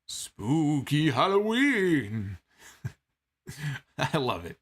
Spooky Halloween. I love it.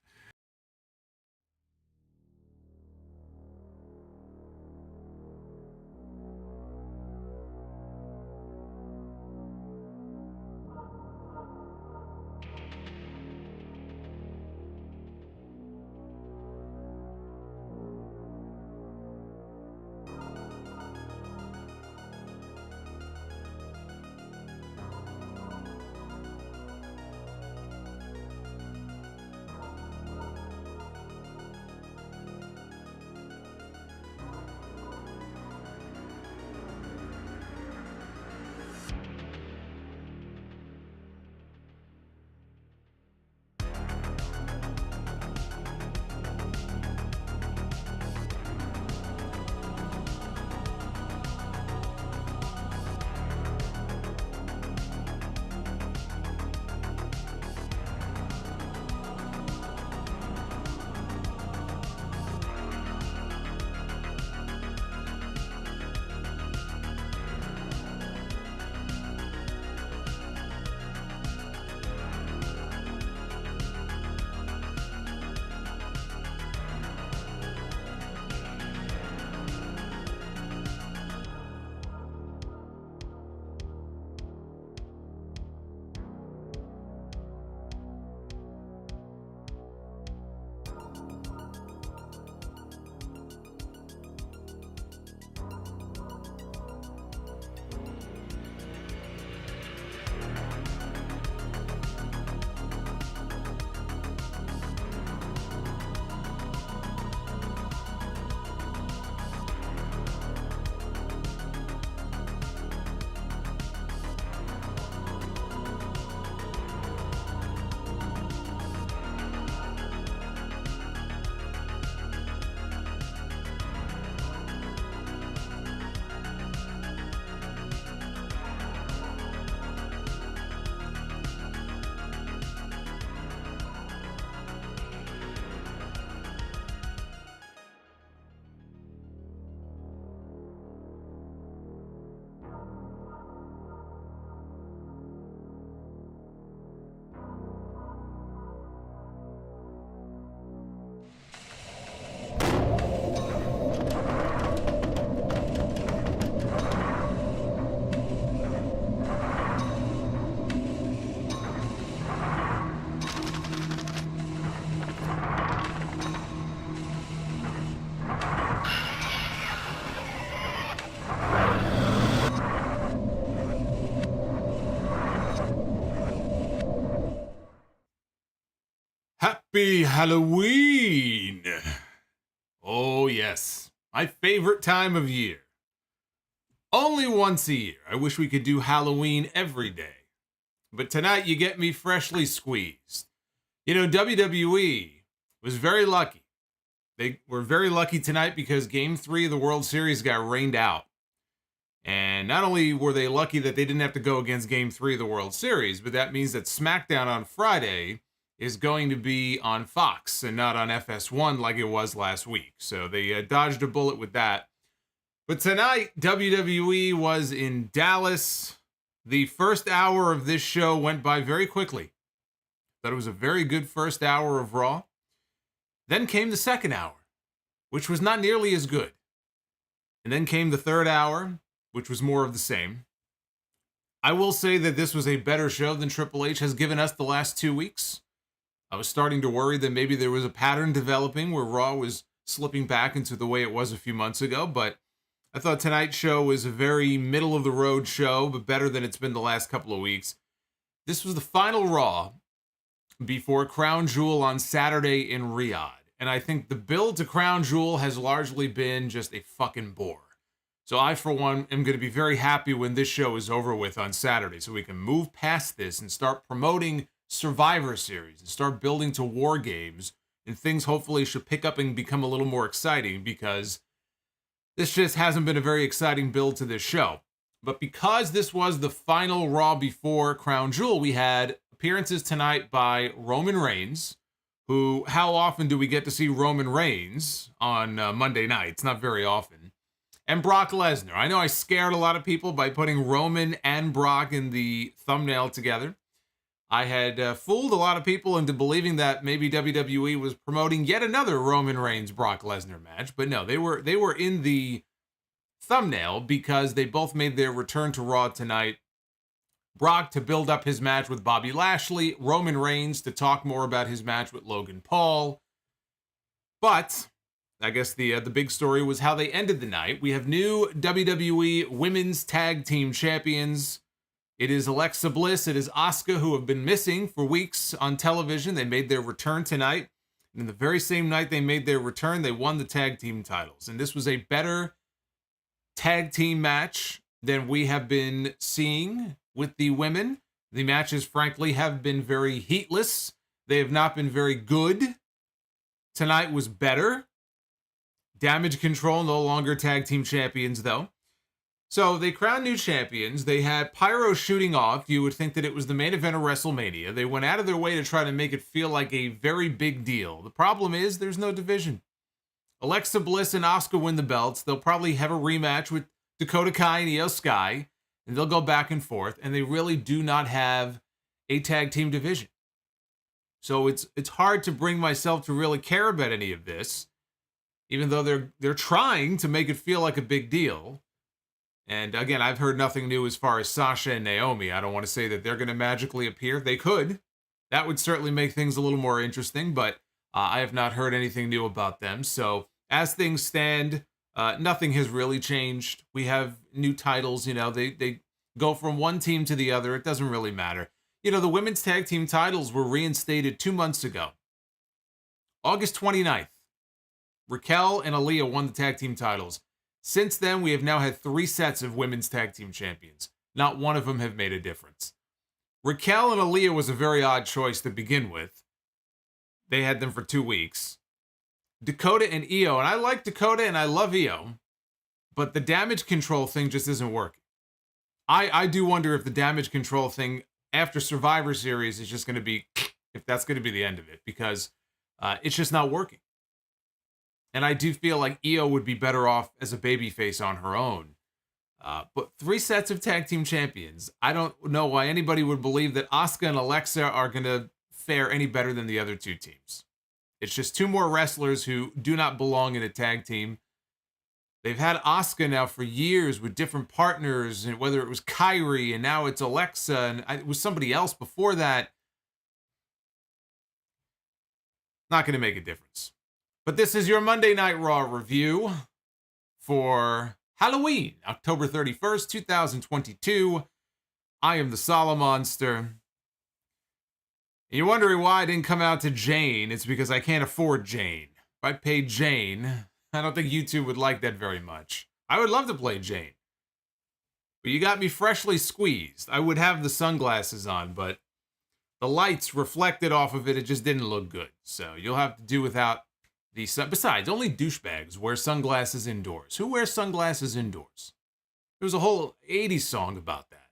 Happy Halloween! Oh, yes. My favorite time of year. Only once a year. I wish we could do Halloween every day. But tonight you get me freshly squeezed. You know, WWE was very lucky. They were very lucky tonight because Game 3 of the World Series got rained out. And not only were they lucky that they didn't have to go against Game 3 of the World Series, but that means that SmackDown on Friday is going to be on Fox and not on FS1 like it was last week. So they dodged a bullet with that. But tonight, WWE was in Dallas. The first hour of this show went by very quickly. Thought it was a very good first hour of Raw. Then came the second hour, which was not nearly as good. And then came the third hour, which was more of the same. I will say that this was a better show than Triple H has given us the last 2 weeks. I was starting to worry that maybe there was a pattern developing where Raw was slipping back into the way it was a few months ago, but I thought tonight's show was a very middle-of-the-road show, but better than it's been the last couple of weeks. This was the final Raw before Crown Jewel on Saturday in Riyadh, and I think the build to Crown Jewel has largely been just a fucking bore. So I, for one, am going to be very happy when this show is over with on Saturday, so we can move past this and start promoting Survivor Series and start building to War Games, and things hopefully should pick up and become a little more exciting, because this just hasn't been a very exciting build to this show. But because this was the final Raw before Crown Jewel, we had appearances tonight by Roman Reigns, who, how often do we get to see Roman Reigns on Monday nights? Not very often. and Brock Lesnar. I know I scared a lot of people by putting Roman and Brock in the thumbnail together. I had fooled a lot of people into believing that maybe WWE was promoting yet another Roman Reigns Brock Lesnar match, but no, they were in the thumbnail because they both made their return to Raw tonight. Brock to build up his match with Bobby Lashley, Roman Reigns to talk more about his match with Logan Paul. But I guess the big story was how they ended the night. We have new WWE Women's Tag Team Champions. It is Alexa Bliss, it is Asuka, who have been missing for weeks on television. They made their return tonight. And in the very same night they made their return, they won the tag team titles. And this was a better tag team match than we have been seeing with the women. The matches, frankly, have been very heatless. They have not been very good. Tonight was better. Damage Control, no longer tag team champions, though. So they crowned new champions. They had pyro shooting off. You would think that it was the main event of WrestleMania. They went out of their way to try to make it feel like a very big deal. The problem is there's no division. Alexa Bliss and Asuka win the belts. They'll probably have a rematch with Dakota Kai and Io Sky, and they'll go back and forth, and they really do not have a tag team division. So it's hard to bring myself to really care about any of this, even though they're trying to make it feel like a big deal. And again, I've heard nothing new as far as Sasha and Naomi. I don't want to say that they're going to magically appear. They could. That would certainly make things a little more interesting, but I have not heard anything new about them. So as things stand, nothing has really changed. We have new titles. You know, they go from one team to the other. It doesn't really matter. You know, the women's tag team titles were reinstated 2 months ago. August 29th, Raquel and Aaliyah won the tag team titles. Since then, we have now had 3 sets of women's tag team champions. Not one of them have made a difference. Raquel and Aaliyah was a very odd choice to begin with. They had them for 2 weeks. Dakota and Io, and I like Dakota and I love Io, but the damage control thing just isn't working. I do wonder if the damage control thing after Survivor Series is just going to be, if that's going to be the end of it, because it's just not working. And I do feel like Io would be better off as a babyface on her own. But 3 sets of tag team champions. I don't know why anybody would believe that Asuka and Alexa are going to fare any better than the other 2 teams. It's just 2 more wrestlers who do not belong in a tag team. They've had Asuka now for years with different partners, and whether it was Kyrie and now it's Alexa, and it was somebody else before that. Not going to make a difference. But this is your Monday Night Raw review for Halloween, October 31st, 2022. I am the Solomonster. And you're wondering why I didn't come out to Jane. It's because I can't afford Jane. If I paid Jane, I don't think YouTube would like that very much. I would love to play Jane. But you got me freshly squeezed. I would have the sunglasses on, but the lights reflected off of it. It just didn't look good. So you'll have to do without the sun. Besides, only douchebags wear sunglasses indoors. Who wears sunglasses indoors? There was a whole 80s song about that.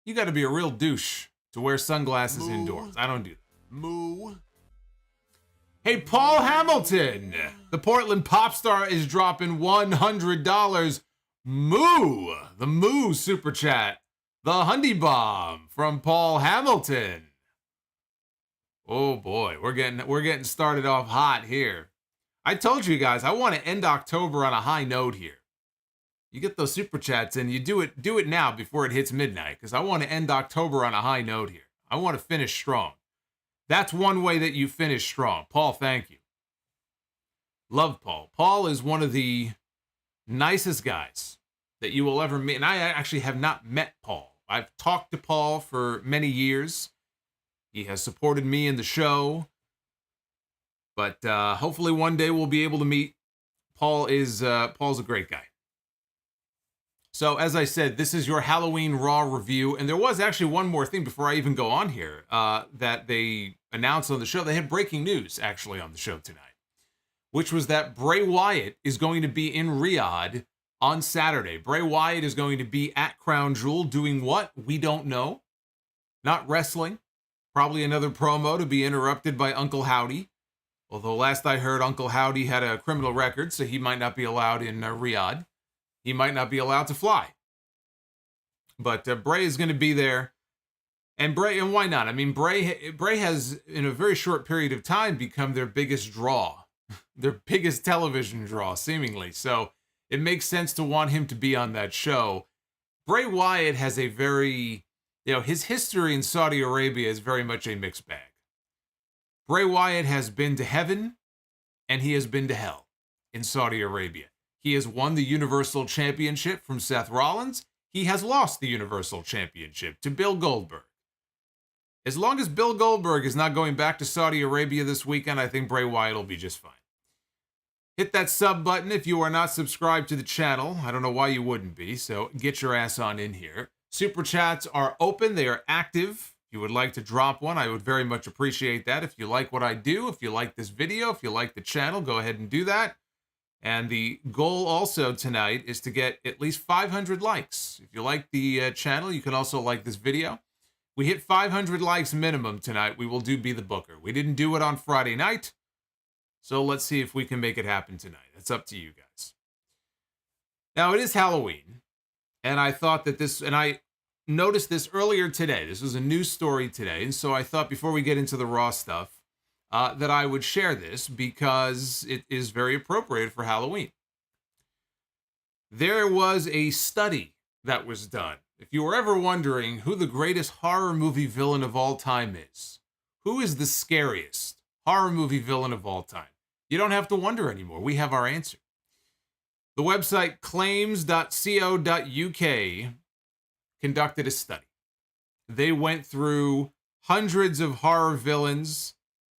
You got to be a real douche to wear sunglasses indoors. I don't do that. Moo. Hey, Paul Hamilton. The Portland pop star is dropping $100. Moo. The Moo super chat. The Hundy Bomb from Paul Hamilton. Oh boy, we're getting started off hot here. I told you guys I want to end October on a high note here. You get those super chats and you do it now before it hits midnight, because I want to end October on a high note here. I want to finish strong. That's one way that you finish strong. Paul, thank you. Love Paul. Paul is one of the nicest guys that you will ever meet. And I actually have not met Paul. I've talked to Paul for many years. He has supported me in the show. But hopefully one day we'll be able to meet. Paul's a great guy. So as I said, this is your Halloween Raw review. And there was actually one more thing before I even go on here that they announced on the show. They had breaking news actually on the show tonight, which was that Bray Wyatt is going to be in Riyadh on Saturday. Bray Wyatt is going to be at Crown Jewel doing what? We don't know. Not wrestling. Probably another promo to be interrupted by Uncle Howdy. Although last I heard, Uncle Howdy had a criminal record, so he might not be allowed in Riyadh. he might not be allowed to fly. But Bray is going to be there. And why not? I mean, Bray has, in a very short period of time, become their biggest draw, their biggest television draw, seemingly. So it makes sense to want him to be on that show. Bray Wyatt has a very, his history in Saudi Arabia is very much a mixed bag. Bray Wyatt has been to heaven, and he has been to hell in Saudi Arabia. He has won the Universal Championship from Seth Rollins. He has lost the Universal Championship to Bill Goldberg. As long as Bill Goldberg is not going back to Saudi Arabia this weekend, I think Bray Wyatt will be just fine. Hit that sub button if you are not subscribed to the channel. I don't know why you wouldn't be, so get your ass on in here. Super chats are open. They are active. If you would like to drop one, I would very much appreciate that. If you like what I do, if you like this video, if you like the channel, go ahead and do that. And the goal also tonight is to get at least 500 likes. If you like the channel, you can also like this video. We hit 500 likes minimum tonight, we will Be the Booker. We didn't do it on Friday night, so let's see if we can make it happen tonight. It's up to you guys. Now, it is Halloween, and I thought that I noticed this earlier today. This was a news story today, and so I thought before we get into the Raw stuff, that I would share this because it is very appropriate for Halloween. There was a study that was done. If you were ever wondering who the greatest horror movie villain of all time is, who is the scariest horror movie villain of all time, you don't have to wonder anymore. We have our answer. The website claims.co.uk conducted a study. They went through hundreds of horror villains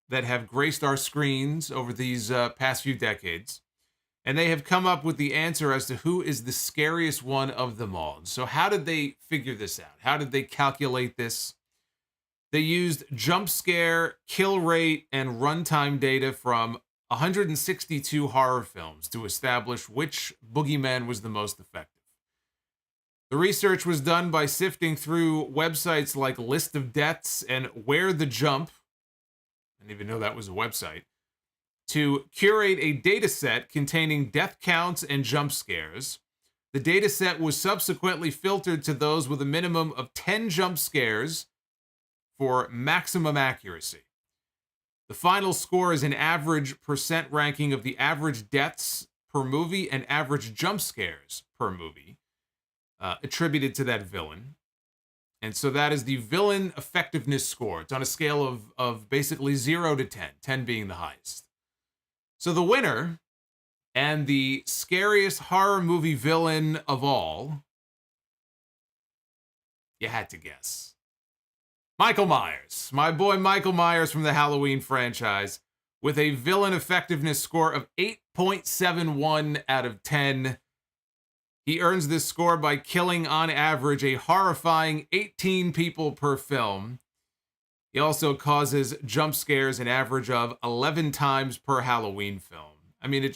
that have graced our screens over these past few decades. And they have come up with the answer as to who is the scariest one of them all. So how did they figure this out? How did they calculate this? They used jump scare, kill rate, and runtime data from 162 horror films to establish which boogeyman was the most effective. The research was done by sifting through websites like List of Deaths and Where the Jump. I didn't even know that was a website. To curate a data set containing death counts and jump scares. The data set was subsequently filtered to those with a minimum of 10 jump scares for maximum accuracy. The final score is an average percent ranking of the average deaths per movie and average jump scares per movie attributed to that villain. And so that is the villain effectiveness score. It's on a scale of basically 0 to 10, 10 being the highest. So the winner and the scariest horror movie villain of all, you had to guess. Michael Myers. My boy Michael Myers from the Halloween franchise with a villain effectiveness score of 8.71 out of 10. He earns this score by killing, on average, a horrifying 18 people per film. He also causes jump scares an average of 11 times per Halloween film. I mean,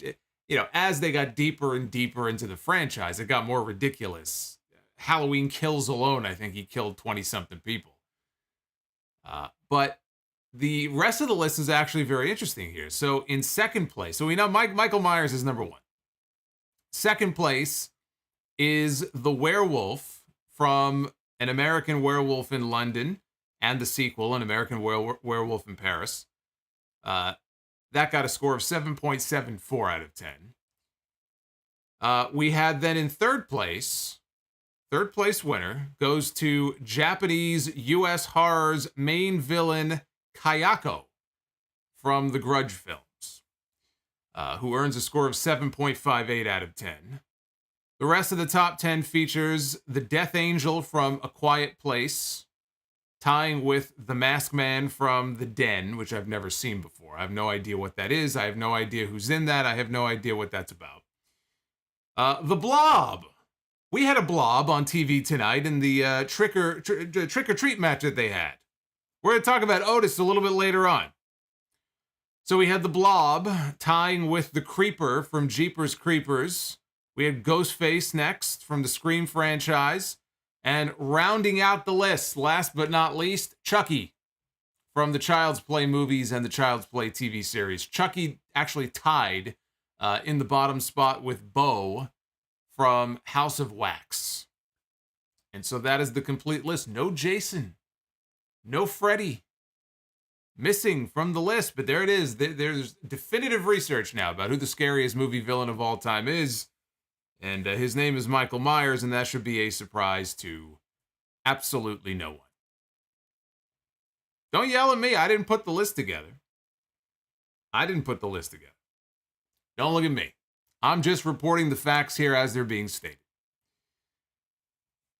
as they got deeper and deeper into the franchise, it got more ridiculous. Halloween Kills alone, I think he killed 20-something people. But the rest of the list is actually very interesting here. So in second place, so we know Michael Myers is number one. Second place is the werewolf from An American Werewolf in London, and the sequel, An American Werewolf in Paris. That got a score of 7.74 out of 10. We had then in third place winner goes to Japanese U.S. horror's main villain, Kayako, from the Grudge films, who earns a score of 7.58 out of 10. The rest of the top 10 features the Death Angel from A Quiet Place, tying with the Masked Man from The Den, which I've never seen before. I have no idea what that is. I have no idea who's in that. I have no idea what that's about. The Blob. We had a Blob on TV tonight in the trick or treat match that they had. We're going to talk about Otis a little bit later on. So we had the Blob tying with the Creeper from Jeepers Creepers. We had Ghostface next from the Scream franchise. And rounding out the list, last but not least, Chucky from the Child's Play movies and the Child's Play TV series. Chucky actually tied in the bottom spot with Bo from House of Wax. And so that is the complete list. No Jason. No Freddy. Missing from the list, but there it is. There's definitive research now about who the scariest movie villain of all time is. And his name is Michael Myers, and that should be a surprise to absolutely no one. Don't yell at me. I didn't put the list together. Don't look at me. I'm just reporting the facts here as they're being stated.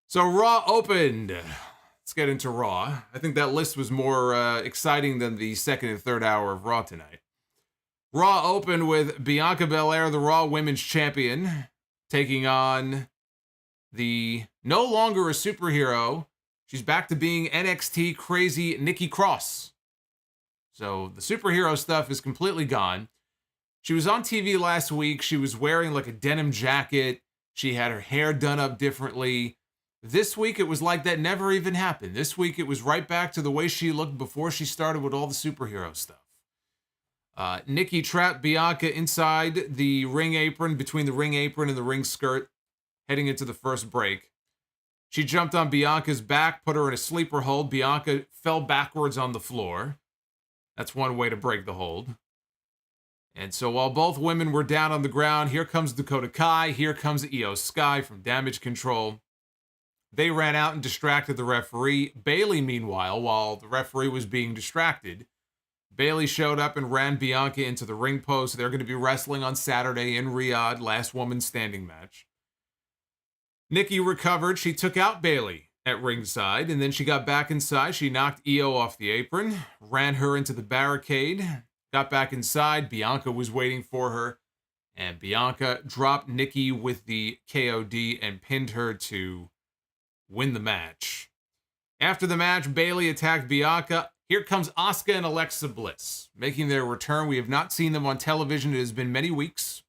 So Raw opened. Let's get into Raw. I think that list was more exciting than the second and third hour of Raw tonight. Raw opened with Bianca Belair, the Raw Women's Champion, taking on the no longer a superhero. She's back to being NXT crazy Nikki Cross. So the superhero stuff is completely gone. She was on TV last week. She was wearing like a denim jacket. She had her hair done up differently. This week, it was like that never even happened. This week, it was right back to the way she looked before she started with all the superhero stuff. Nikki trapped Bianca inside the ring apron, between the ring apron and the ring skirt, heading into the first break. She jumped on Bianca's back, put her in a sleeper hold. Bianca fell backwards on the floor. That's one way to break the hold. And so while both women were down on the ground, here comes Dakota Kai, here comes Io Sky from Damage Control. They ran out and distracted the referee. Bayley, meanwhile, while the referee was being distracted, Bayley showed up and ran Bianca into the ring post. They're going to be wrestling on Saturday in Riyadh, last woman standing match. Nikki recovered. She took out Bayley at ringside, and then she got back inside. She knocked Io off the apron, ran her into the barricade, got back inside. Bianca was waiting for her, and Bianca dropped Nikki with the KOD and pinned her to win the match. After the match, Bayley attacked Bianca. Here comes Asuka and Alexa Bliss, making their return. We have not seen them on television. It has been many weeks.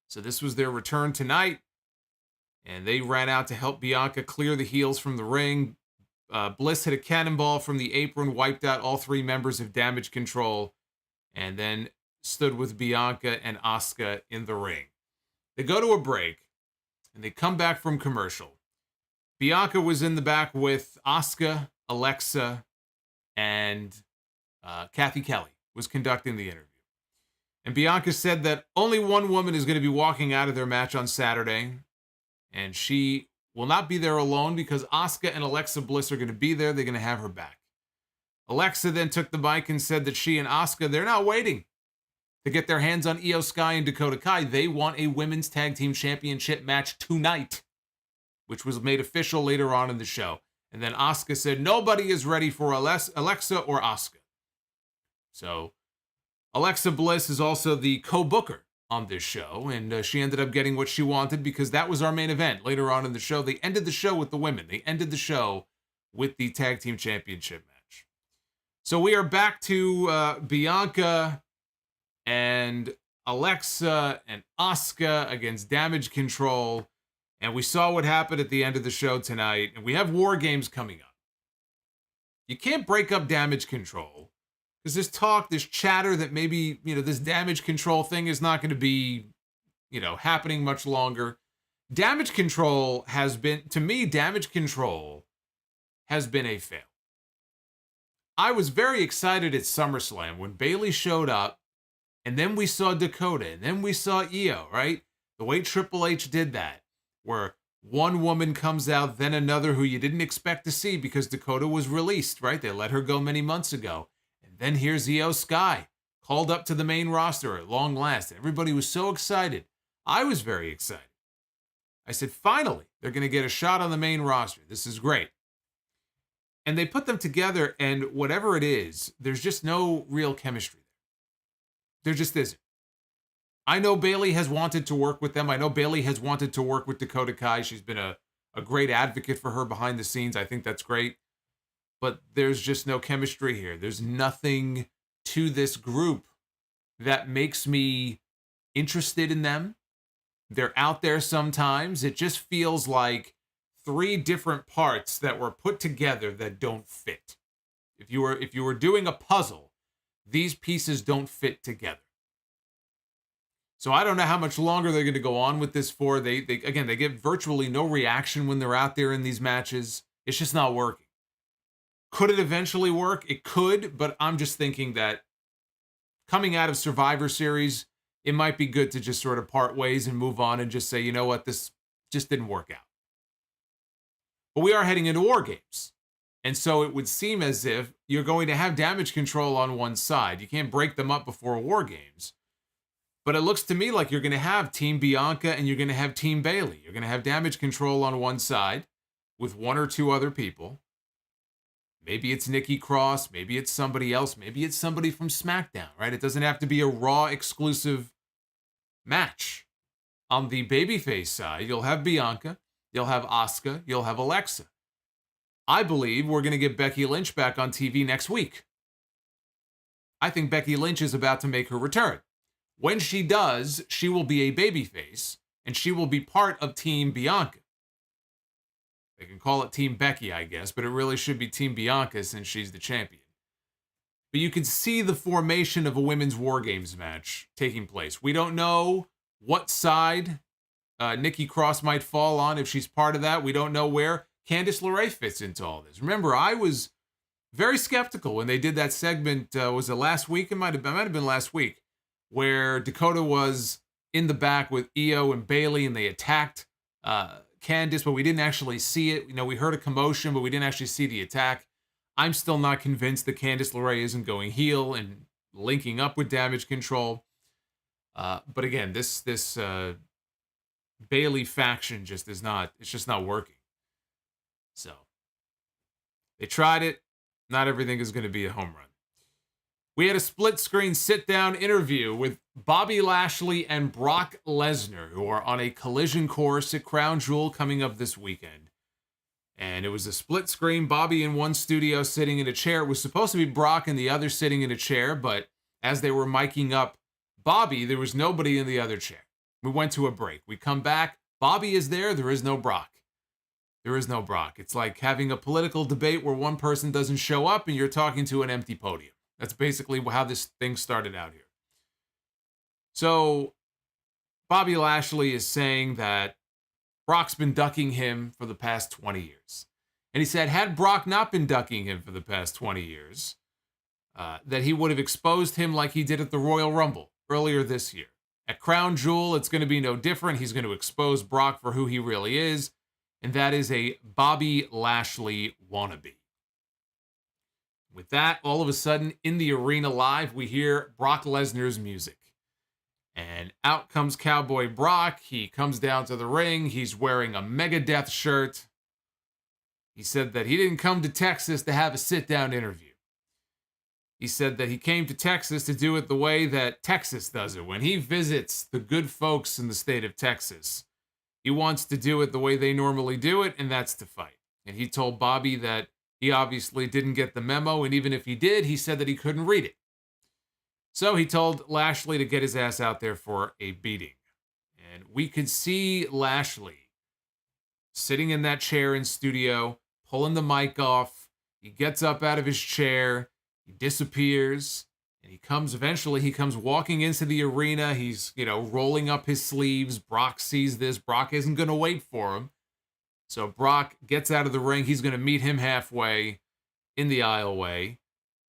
So this was their return tonight. And they ran out to help Bianca clear the heels from the ring. Bliss hit a cannonball from the apron, wiped out all three members of Damage Control, and then stood with Bianca and Asuka in the ring. They go to a break, and they come back from commercial. Bianca was in the back with Asuka, Alexa, and Kathy Kelly was conducting the interview. And Bianca said that only one woman is going to be walking out of their match on Saturday, and she will not be there alone because Asuka and Alexa Bliss are going to be there. They're going to have her back. Alexa then took the mic and said that she and Asuka, they're not waiting to get their hands on Io Sky and Dakota Kai. They want a women's tag team championship match tonight, which was made official later on in the show. And then Asuka said, nobody is ready for Alexa or Asuka. So Alexa Bliss is also the co-booker on this show, and she ended up getting what she wanted because that was our main event. Later on in the show, they ended the show with the women. They ended the show with the tag team championship match. So we are back to Bianca and Alexa and Asuka against Damage Control. And we saw what happened at the end of the show tonight. And we have War Games coming up. You can't break up Damage Control because there's talk, there's chatter that maybe, this Damage Control thing is not going to be, happening much longer. Damage Control has been, to me, Damage Control has been a fail. I was very excited at SummerSlam when Bayley showed up, and then we saw Dakota, and then we saw Io, right? The way Triple H did that, where one woman comes out, then another who you didn't expect to see because Dakota was released, right? They let her go many months ago. And then here's Io Sky, called up to the main roster at long last. Everybody was so excited. I was very excited. I said, finally, they're going to get a shot on the main roster. This is great. And they put them together, and whatever it is, there's just no real chemistry there. There just isn't. I know Bayley has wanted to work with them. I know Bayley has wanted to work with Dakota Kai. She's been a great advocate for her behind the scenes. I think that's great. But there's just no chemistry here. There's nothing to this group that makes me interested in them. They're out there sometimes. It just feels like three different parts that were put together that don't fit. If you were doing a puzzle, these pieces don't fit together. So I don't know how much longer they're going to go on with this for. They get virtually no reaction when they're out there in these matches. It's just not working. Could it eventually work? It could, but I'm just thinking that coming out of Survivor Series, it might be good to just sort of part ways and move on and just say, you know what, this just didn't work out. But we are heading into War Games. And so it would seem as if you're going to have Damage Control on one side. You can't break them up before War Games. But it looks to me like you're going to have Team Bianca and you're going to have Team Bayley. You're going to have Damage Control on one side with one or two other people. Maybe it's Nikki Cross. Maybe it's somebody else. Maybe it's somebody from SmackDown, right? It doesn't have to be a Raw exclusive match. On the babyface side, you'll have Bianca. You'll have Asuka. You'll have Alexa. I believe we're going to get Becky Lynch back on TV next week. I think Becky Lynch is about to make her return. When she does, she will be a babyface, and she will be part of Team Bianca. They can call it Team Becky, I guess, but it really should be Team Bianca since she's the champion. But you can see the formation of a women's War Games match taking place. We don't know what side Nikki Cross might fall on if she's part of that. We don't know where Candice LeRae fits into all this. Remember, I was very skeptical when they did that segment. Was it last week? It might have been last week, where Dakota was in the back with Io and Bayley, and they attacked Candice, but we didn't actually see it. You know, we heard a commotion, but we didn't actually see the attack. I'm still not convinced that Candice LeRae isn't going heel and linking up with Damage Control. But again, this Bayley faction just is not, it's just not working. So they tried it. Not everything is going to be a home run. We had a split screen sit down interview with Bobby Lashley and Brock Lesnar, who are on a collision course at Crown Jewel coming up this weekend. And it was a split screen, Bobby in one studio sitting in a chair. It was supposed to be Brock in the other sitting in a chair, but as they were miking up Bobby, there was nobody in the other chair. We went to a break. We come back. Bobby is there. There is no Brock. There is no Brock. It's like having a political debate where one person doesn't show up and you're talking to an empty podium. That's basically how this thing started out here. So Bobby Lashley is saying that Brock's been ducking him for the past 20 years. And he said, had Brock not been ducking him for the past 20 years, that he would have exposed him like he did at the Royal Rumble earlier this year. At Crown Jewel, it's going to be no different. He's going to expose Brock for who he really is. And that is a Bobby Lashley wannabe. With that, all of a sudden, in the arena live, we hear Brock Lesnar's music. And out comes Cowboy Brock. He comes down to the ring. He's wearing a Megadeth shirt. He said that he didn't come to Texas to have a sit-down interview. He said that he came to Texas to do it the way that Texas does it. When he visits the good folks in the state of Texas, he wants to do it the way they normally do it, and that's to fight. And he told Bobby that he obviously didn't get the memo, and even if he did, he said that he couldn't read it. So he told Lashley to get his ass out there for a beating. And we could see Lashley sitting in that chair in studio, pulling the mic off. He gets up out of his chair. He disappears. And he comes walking into the arena. He's, rolling up his sleeves. Brock sees this. Brock isn't going to wait for him. So Brock gets out of the ring. He's going to meet him halfway in the aisleway.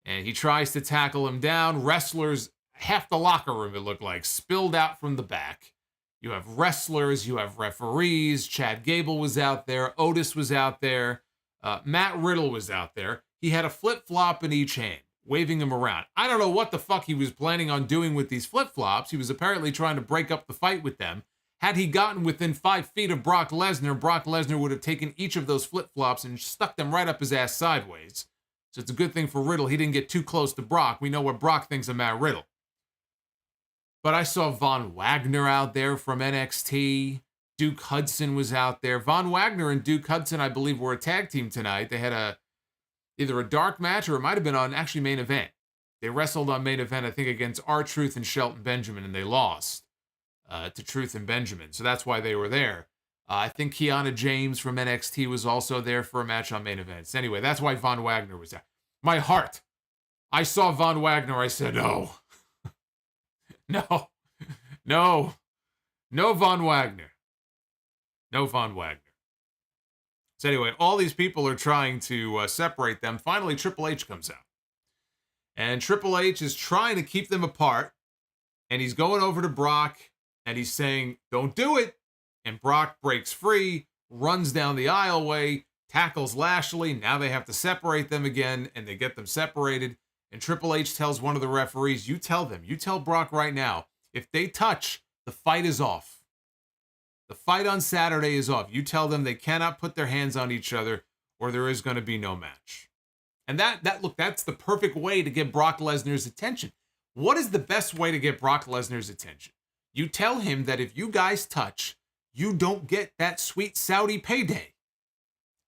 And he tries to tackle him down. Wrestlers, half the locker room, it looked like, spilled out from the back. You have wrestlers. You have referees. Chad Gable was out there. Otis was out there. Matt Riddle was out there. He had a flip-flop in each hand, waving him around. I don't know what the fuck he was planning on doing with these flip-flops. He was apparently trying to break up the fight with them. Had he gotten within 5 feet of Brock Lesnar would have taken each of those flip-flops and stuck them right up his ass sideways. So it's a good thing for Riddle he didn't get too close to Brock. We know what Brock thinks of Matt Riddle. But I saw Von Wagner out there from NXT. Duke Hudson was out there. Von Wagner and Duke Hudson, I believe, were a tag team tonight. They had either a dark match or it might have been on actually main event. They wrestled on main event, I think, against R-Truth and Shelton Benjamin, and they lost to Truth and Benjamin. So that's why they were there. I think Kiana James from NXT was also there for a match on main events. Anyway, that's why Von Wagner was there. My heart. I saw Von Wagner. I said, no. No. No. No Von Wagner. No Von Wagner. So anyway, all these people are trying to separate them. Finally, Triple H comes out. And Triple H is trying to keep them apart. And he's going over to Brock. And he's saying, don't do it. And Brock breaks free, runs down the aisleway, tackles Lashley. Now they have to separate them again. And they get them separated. And Triple H tells one of the referees, you tell Brock right now, if they touch, the fight is off. The fight on Saturday is off. You tell them they cannot put their hands on each other or there is going to be no match. And that's the perfect way to get Brock Lesnar's attention. What is the best way to get Brock Lesnar's attention? You tell him that if you guys touch, you don't get that sweet Saudi payday.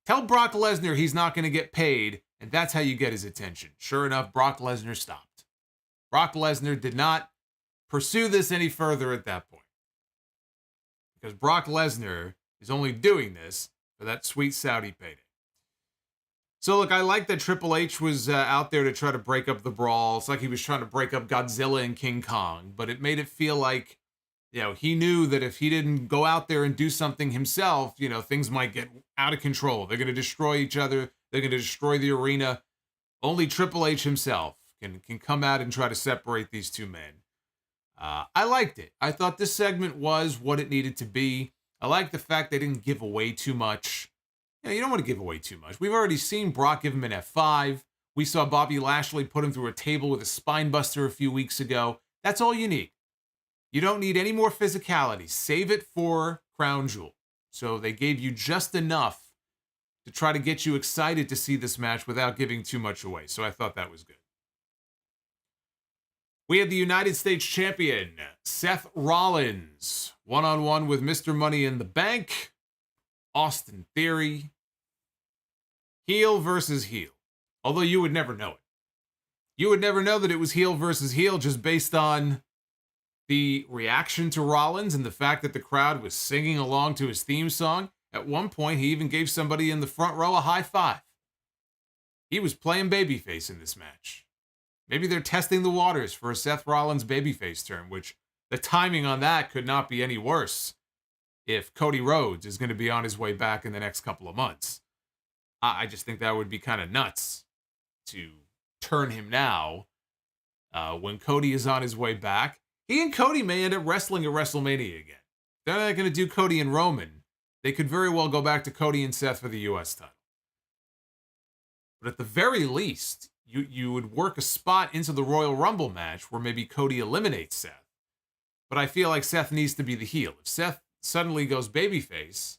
Tell Brock Lesnar he's not going to get paid, and that's how you get his attention. Sure enough, Brock Lesnar stopped. Brock Lesnar did not pursue this any further at that point. Because Brock Lesnar is only doing this for that sweet Saudi payday. So look, I like that Triple H was out there to try to break up the brawl. It's like he was trying to break up Godzilla and King Kong. But it made it feel like, he knew that if he didn't go out there and do something himself, things might get out of control. They're going to destroy each other. They're going to destroy the arena. Only Triple H himself can come out and try to separate these two men. I liked it. I thought this segment was what it needed to be. I like the fact they didn't give away too much. You don't want to give away too much. We've already seen Brock give him an F5. We saw Bobby Lashley put him through a table with a spine buster a few weeks ago. That's all you need. You don't need any more physicality. Save it for Crown Jewel. So they gave you just enough to try to get you excited to see this match without giving too much away. So I thought that was good. We had the United States Champion, Seth Rollins, one-on-one with Mr. Money in the Bank, Austin Theory. Heel versus heel. Although you would never know it. You would never know that it was heel versus heel just based on the reaction to Rollins and the fact that the crowd was singing along to his theme song. At one point, he even gave somebody in the front row a high five. He was playing babyface in this match. Maybe they're testing the waters for a Seth Rollins babyface turn, which the timing on that could not be any worse if Cody Rhodes is going to be on his way back in the next couple of months. I just think that would be kind of nuts to turn him now when Cody is on his way back. He and Cody may end up wrestling at WrestleMania again. They're not going to do Cody and Roman. They could very well go back to Cody and Seth for the U.S. title. But at the very least, you would work a spot into the Royal Rumble match where maybe Cody eliminates Seth. But I feel like Seth needs to be the heel. If Seth suddenly goes babyface,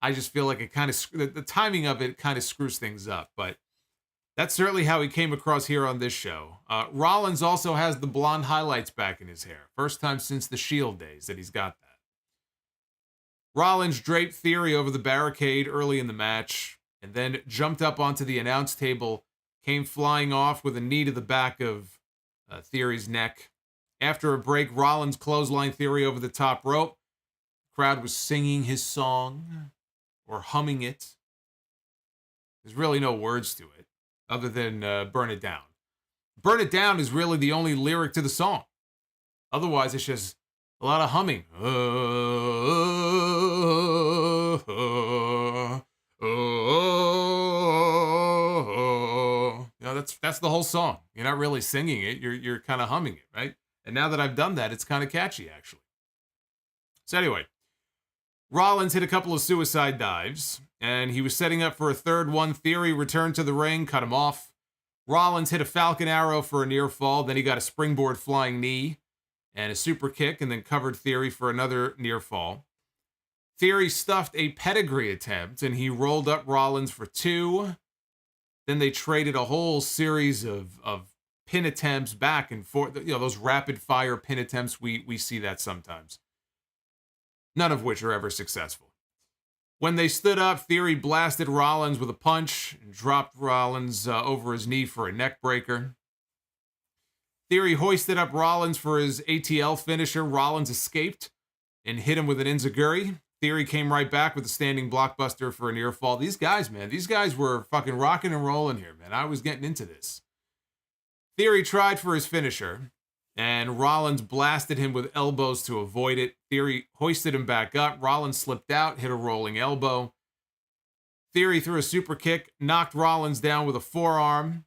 I just feel like it kind of, the timing of it kind of screws things up. But that's certainly how he came across here on this show. Rollins also has the blonde highlights back in his hair. First time since the Shield days that he's got that. Rollins draped Theory over the barricade early in the match and then jumped up onto the announce table, came flying off with a knee to the back of Theory's neck. After a break, Rollins clotheslined Theory over the top rope. The crowd was singing his song or humming it. There's really no words to it other than Burn It Down. Burn It Down is really the only lyric to the song. Otherwise, it's just a lot of humming. That's the whole song. You're not really singing it. You're kind of humming it, right? And now that I've done that, it's kind of catchy, actually. So anyway, Rollins hit a couple of suicide dives, and he was setting up for a third one. Theory returned to the ring, cut him off. Rollins hit a Falcon Arrow for a near fall. Then he got a springboard flying knee and a super kick, and then covered Theory for another near fall. Theory stuffed a pedigree attempt, and he rolled up Rollins for two. Then they traded a whole series of pin attempts back and forth. You know, those rapid fire pin attempts, we see that sometimes. None of which are ever successful. When they stood up, Theory blasted Rollins with a punch and dropped Rollins over his knee for a neck breaker. Theory hoisted up Rollins for his ATL finisher. Rollins escaped and hit him with an enziguri. Theory came right back with a standing blockbuster for a near fall. These guys, man, these guys were fucking rocking and rolling here, man. I was getting into this. Theory tried for his finisher, And Rollins blasted him with elbows to avoid it. Theory hoisted him back up. Rollins slipped out, hit a rolling elbow. Theory threw a super kick, knocked Rollins down with a forearm.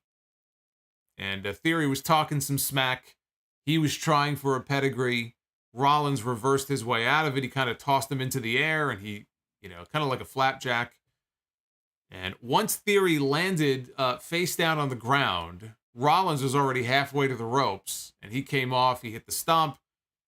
And Theory was talking some smack. He was trying for a pedigree. Rollins reversed his way out of it. He kind of tossed him into the air, and he, kind of like a flapjack. And once Theory landed face down on the ground, Rollins was already halfway to the ropes, and he came off. He hit the stomp,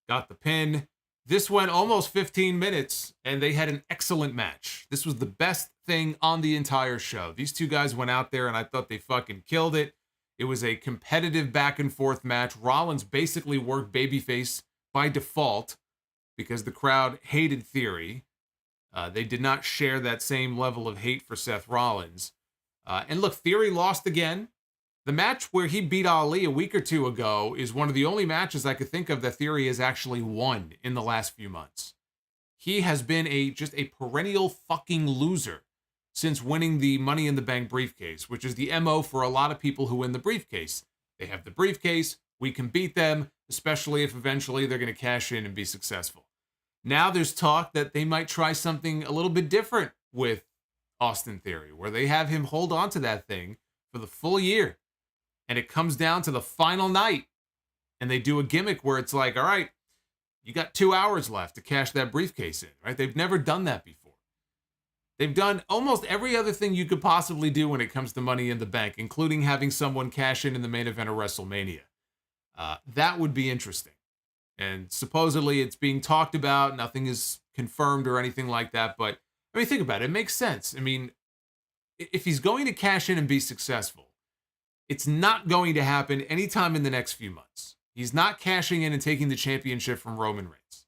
got the pin. This went almost 15 minutes, and they had an excellent match. This was the best thing on the entire show. These two guys went out there, and I thought they fucking killed it. It was a competitive back-and-forth match. Rollins basically worked babyface by default because the crowd hated Theory. They did not share that same level of hate for Seth Rollins. And look, Theory lost again. The match where he beat Ali a week or two ago is one of the only matches I could think of that Theory has actually won in the last few months. He has been just a perennial fucking loser since winning the Money in the Bank briefcase, which is the MO for a lot of people who win the briefcase. They have the briefcase, we can beat them, especially if eventually they're going to cash in and be successful. Now there's talk that they might try something a little bit different with Austin Theory, where they have him hold on to that thing for the full year. And it comes down to the final night. And they do a gimmick where it's like, all right, you got 2 hours left to cash that briefcase in, right? They've never done that before. They've done almost every other thing you could possibly do when it comes to Money in the Bank, including having someone cash in the main event of WrestleMania. That would be interesting. And supposedly it's being talked about. Nothing is confirmed or anything like that. But, think about it. It makes sense. If he's going to cash in and be successful, it's not going to happen anytime in the next few months. He's not cashing in and taking the championship from Roman Reigns.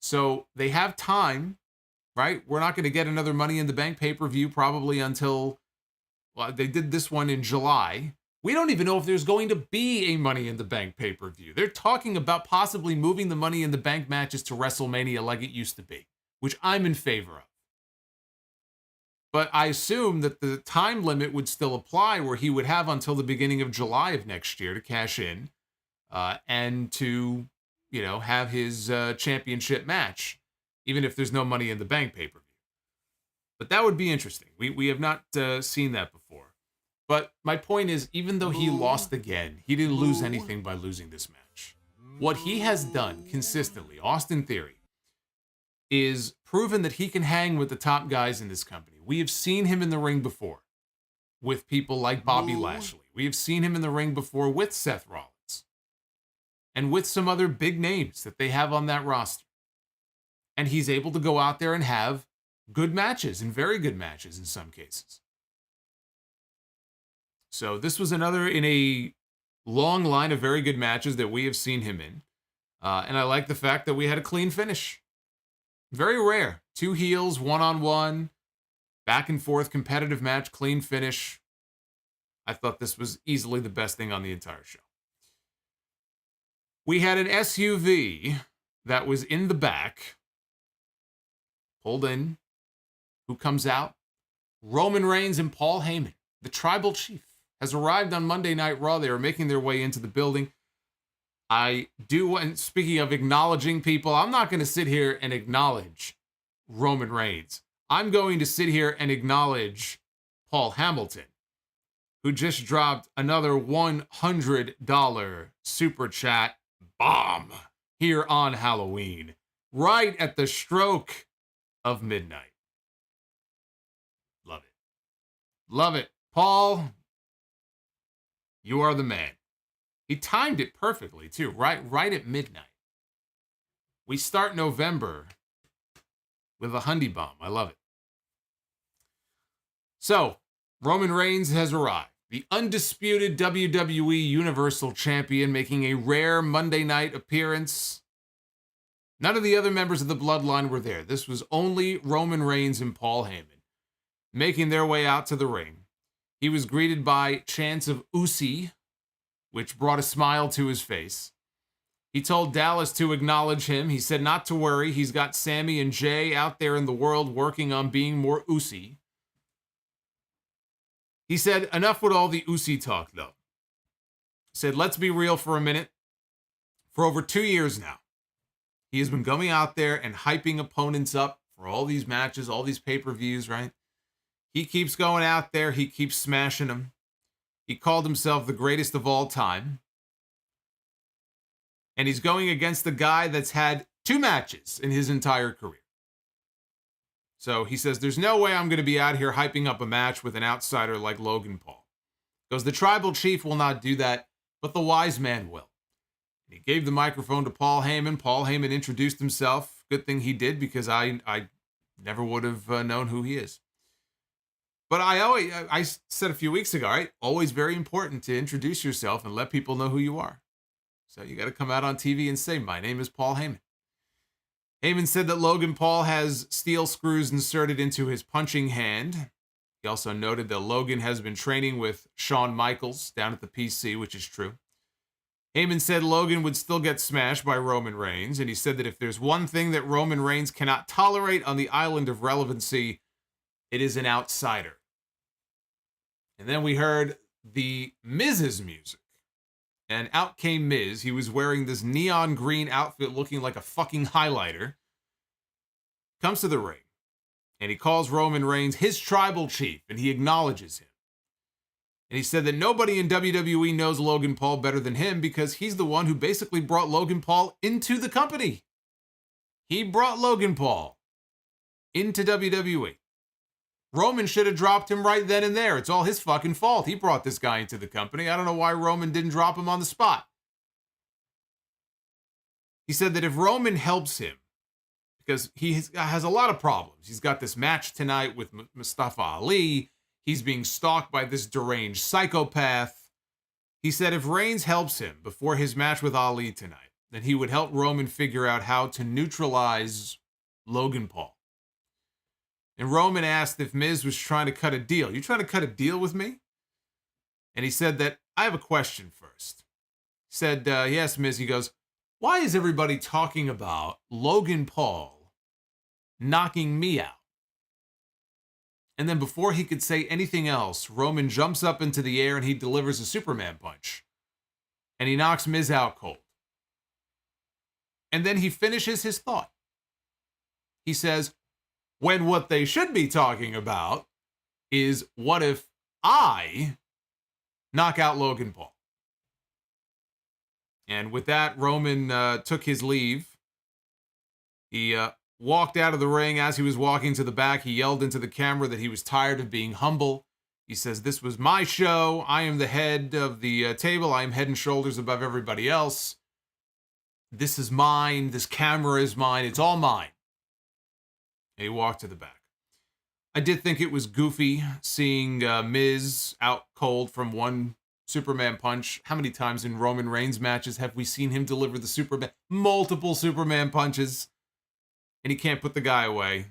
So they have time, right? We're not going to get another Money in the Bank pay-per-view probably until, they did this one in July. We don't even know if there's going to be a Money in the Bank pay-per-view. They're talking about possibly moving the Money in the Bank matches to WrestleMania like it used to be, which I'm in favor of. But I assume that the time limit would still apply where he would have until the beginning of July of next year to cash in and to, have his championship match, even if there's no Money in the Bank pay-per-view. But that would be interesting. We have not seen that before. But my point is, even though he lost again, he didn't lose anything by losing this match. What he has done consistently, Austin Theory, is proven that he can hang with the top guys in this company. We have seen him in the ring before with people like Bobby Lashley. We have seen him in the ring before with Seth Rollins and with some other big names that they have on that roster. And he's able to go out there and have good matches and very good matches in some cases. So this was another in a long line of very good matches that we have seen him in. And I like the fact that we had a clean finish. Very rare. 2 heels, one-on-one, back and forth, competitive match, clean finish. I thought this was easily the best thing on the entire show. We had an SUV that was in the back, pulled in. Who comes out? Roman Reigns and Paul Heyman. The tribal chief has arrived on Monday Night Raw. They are making their way into the building. And speaking of acknowledging people, I'm not going to sit here and acknowledge Roman Reigns. I'm going to sit here and acknowledge Paul Hamilton, who just dropped another $100 super chat bomb here on Halloween, right at the stroke of midnight. Love it. Love it. Paul, you are the man. He timed it perfectly, too, right at midnight. We start November with a Hundy bomb. I love it. So, Roman Reigns has arrived. The undisputed WWE Universal Champion, making a rare Monday night appearance. None of the other members of the Bloodline were there. This was only Roman Reigns and Paul Heyman, making their way out to the ring. He was greeted by chants of Usi, which brought a smile to his face. He told Dallas to acknowledge him. He said not to worry. He's got Sammy and Jay out there in the world working on being more Usi. He said, enough with all the Usi talk, though. He said, let's be real for a minute. For over 2 years now, he has been going out there and hyping opponents up for all these matches, all these pay-per-views, right? He keeps going out there. He keeps smashing them. He called himself the greatest of all time. And he's going against the guy that's had 2 matches in his entire career. So he says, there's no way I'm going to be out here hyping up a match with an outsider like Logan Paul. Because the tribal chief will not do that, but the wise man will. He gave the microphone to Paul Heyman. Paul Heyman introduced himself. Good thing he did, because I never would have known who he is. But I said a few weeks ago, right? Always very important to introduce yourself and let people know who you are. So you got to come out on TV and say, my name is Paul Heyman. Heyman said that Logan Paul has steel screws inserted into his punching hand. He also noted that Logan has been training with Shawn Michaels down at the PC, which is true. Heyman said Logan would still get smashed by Roman Reigns, and he said that if there's one thing that Roman Reigns cannot tolerate on the island of relevancy, it is an outsider. And then we heard the Miz's music. And out came Miz. He was wearing this neon green outfit looking like a fucking highlighter. Comes to the ring. And he calls Roman Reigns his tribal chief. And he acknowledges him. And he said that nobody in WWE knows Logan Paul better than him, because he's the one who basically brought Logan Paul into the company. He brought Logan Paul into WWE. Roman should have dropped him right then and there. It's all his fucking fault. He brought this guy into the company. I don't know why Roman didn't drop him on the spot. He said that if Roman helps him, because he has a lot of problems. He's got this match tonight with Mustafa Ali. He's being stalked by this deranged psychopath. He said if Reigns helps him before his match with Ali tonight, then he would help Roman figure out how to neutralize Logan Paul. And Roman asked if Miz was trying to cut a deal. You trying to cut a deal with me? And he said that, I have a question first. He said, yes, Miz. He goes, why is everybody talking about Logan Paul knocking me out? And then before he could say anything else, Roman jumps up into the air and he delivers a Superman punch. And he knocks Miz out cold. And then he finishes his thought. He says, when what they should be talking about is what if I knock out Logan Paul? And with that, Roman took his leave. He walked out of the ring. As he was walking to the back, he yelled into the camera that he was tired of being humble. He says, this was my show. I am the head of the table. I am head and shoulders above everybody else. This is mine. This camera is mine. It's all mine. And he walked to the back. I did think it was goofy seeing Miz out cold from one Superman punch. How many times in Roman Reigns matches have we seen him deliver the Superman? Multiple Superman punches. And he can't put the guy away.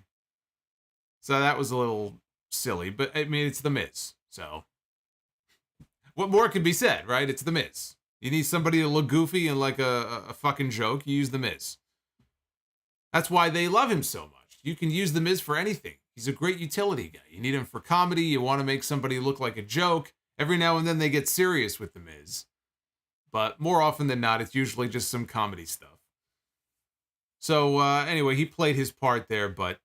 So that was a little silly. But, I mean, it's The Miz. So, what more could be said, right? It's The Miz. You need somebody to look goofy and like a fucking joke, you use The Miz. That's why they love him so much. You can use The Miz for anything. He's a great utility guy. You need him for comedy. You want to make somebody look like a joke. Every now and then they get serious with The Miz. But more often than not, it's usually just some comedy stuff. So anyway, he played his part there, but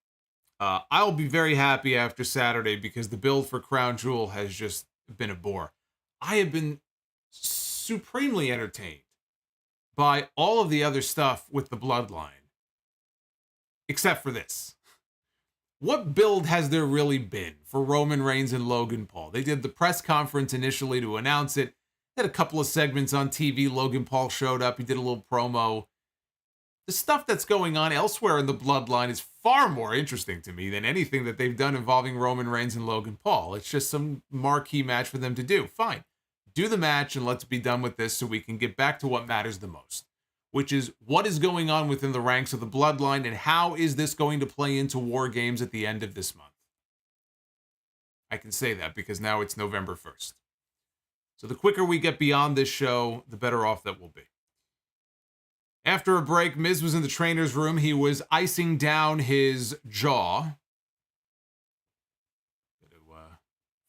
I'll be very happy after Saturday because the build for Crown Jewel has just been a bore. I have been supremely entertained by all of the other stuff with the Bloodline. Except for this. What build has there really been for Roman Reigns and Logan Paul? They did the press conference initially to announce it. They had a couple of segments on TV. Logan Paul showed up. He did a little promo. The stuff that's going on elsewhere in the Bloodline is far more interesting to me than anything that they've done involving Roman Reigns and Logan Paul. It's just some marquee match for them to do. Fine. Do the match and let's be done with this so we can get back to what matters the most, which is what is going on within the ranks of the Bloodline and how is this going to play into War Games at the end of this month. I can say that because now it's November 1st. So the quicker we get beyond this show, the better off that we'll be. After a break, Miz was in the trainer's room. He was icing down his jaw. Got to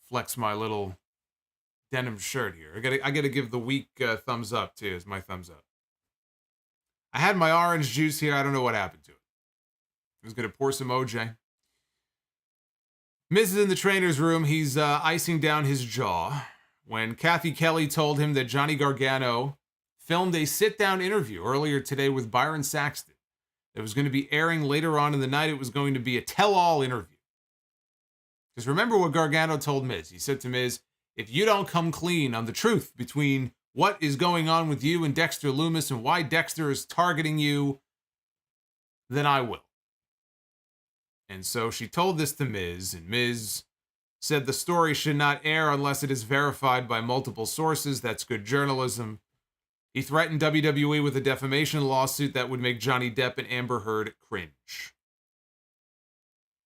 flex my little denim shirt here. I gotta give the weak thumbs up too. Is my thumbs up. I had my orange juice here. I don't know what happened to it. I was going to pour some OJ. Miz is in the trainer's room. He's icing down his jaw when Kathy Kelly told him that Johnny Gargano filmed a sit-down interview earlier today with Byron Saxton. It was going to be airing later on in the night. It was going to be a tell-all interview. Because remember what Gargano told Miz. He said to Miz, if you don't come clean on the truth between what is going on with you and Dexter Lumis and why Dexter is targeting you, then I will. And so she told this to Miz, and Miz said the story should not air unless it is verified by multiple sources. That's good journalism. He threatened WWE with a defamation lawsuit that would make Johnny Depp and Amber Heard cringe.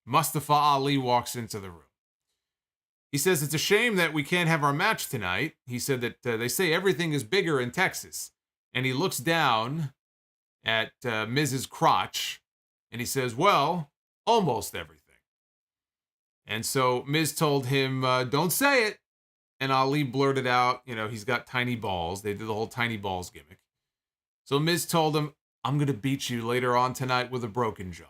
Mustafa Ali walks into the room. He says it's a shame that we can't have our match tonight. He said that they say everything is bigger in Texas. And he looks down at Miz's crotch, and he says, well, almost everything. And so Miz told him, don't say it. And Ali blurted out, he's got tiny balls. They did the whole tiny balls gimmick. So Miz told him, I'm going to beat you later on tonight with a broken jaw.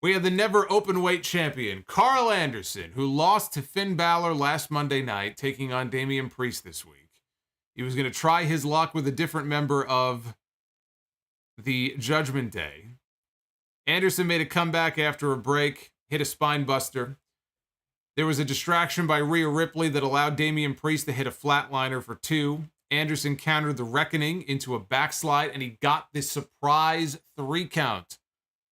We had the never open weight champion, Carl Anderson, who lost to Finn Balor last Monday night, taking on Damian Priest this week. He was going to try his luck with a different member of the Judgment Day. Anderson made a comeback after a break, hit a spine buster. There was a distraction by Rhea Ripley that allowed Damian Priest to hit a flatliner for 2. Anderson countered the Reckoning into a backslide, and he got the surprise 3 count.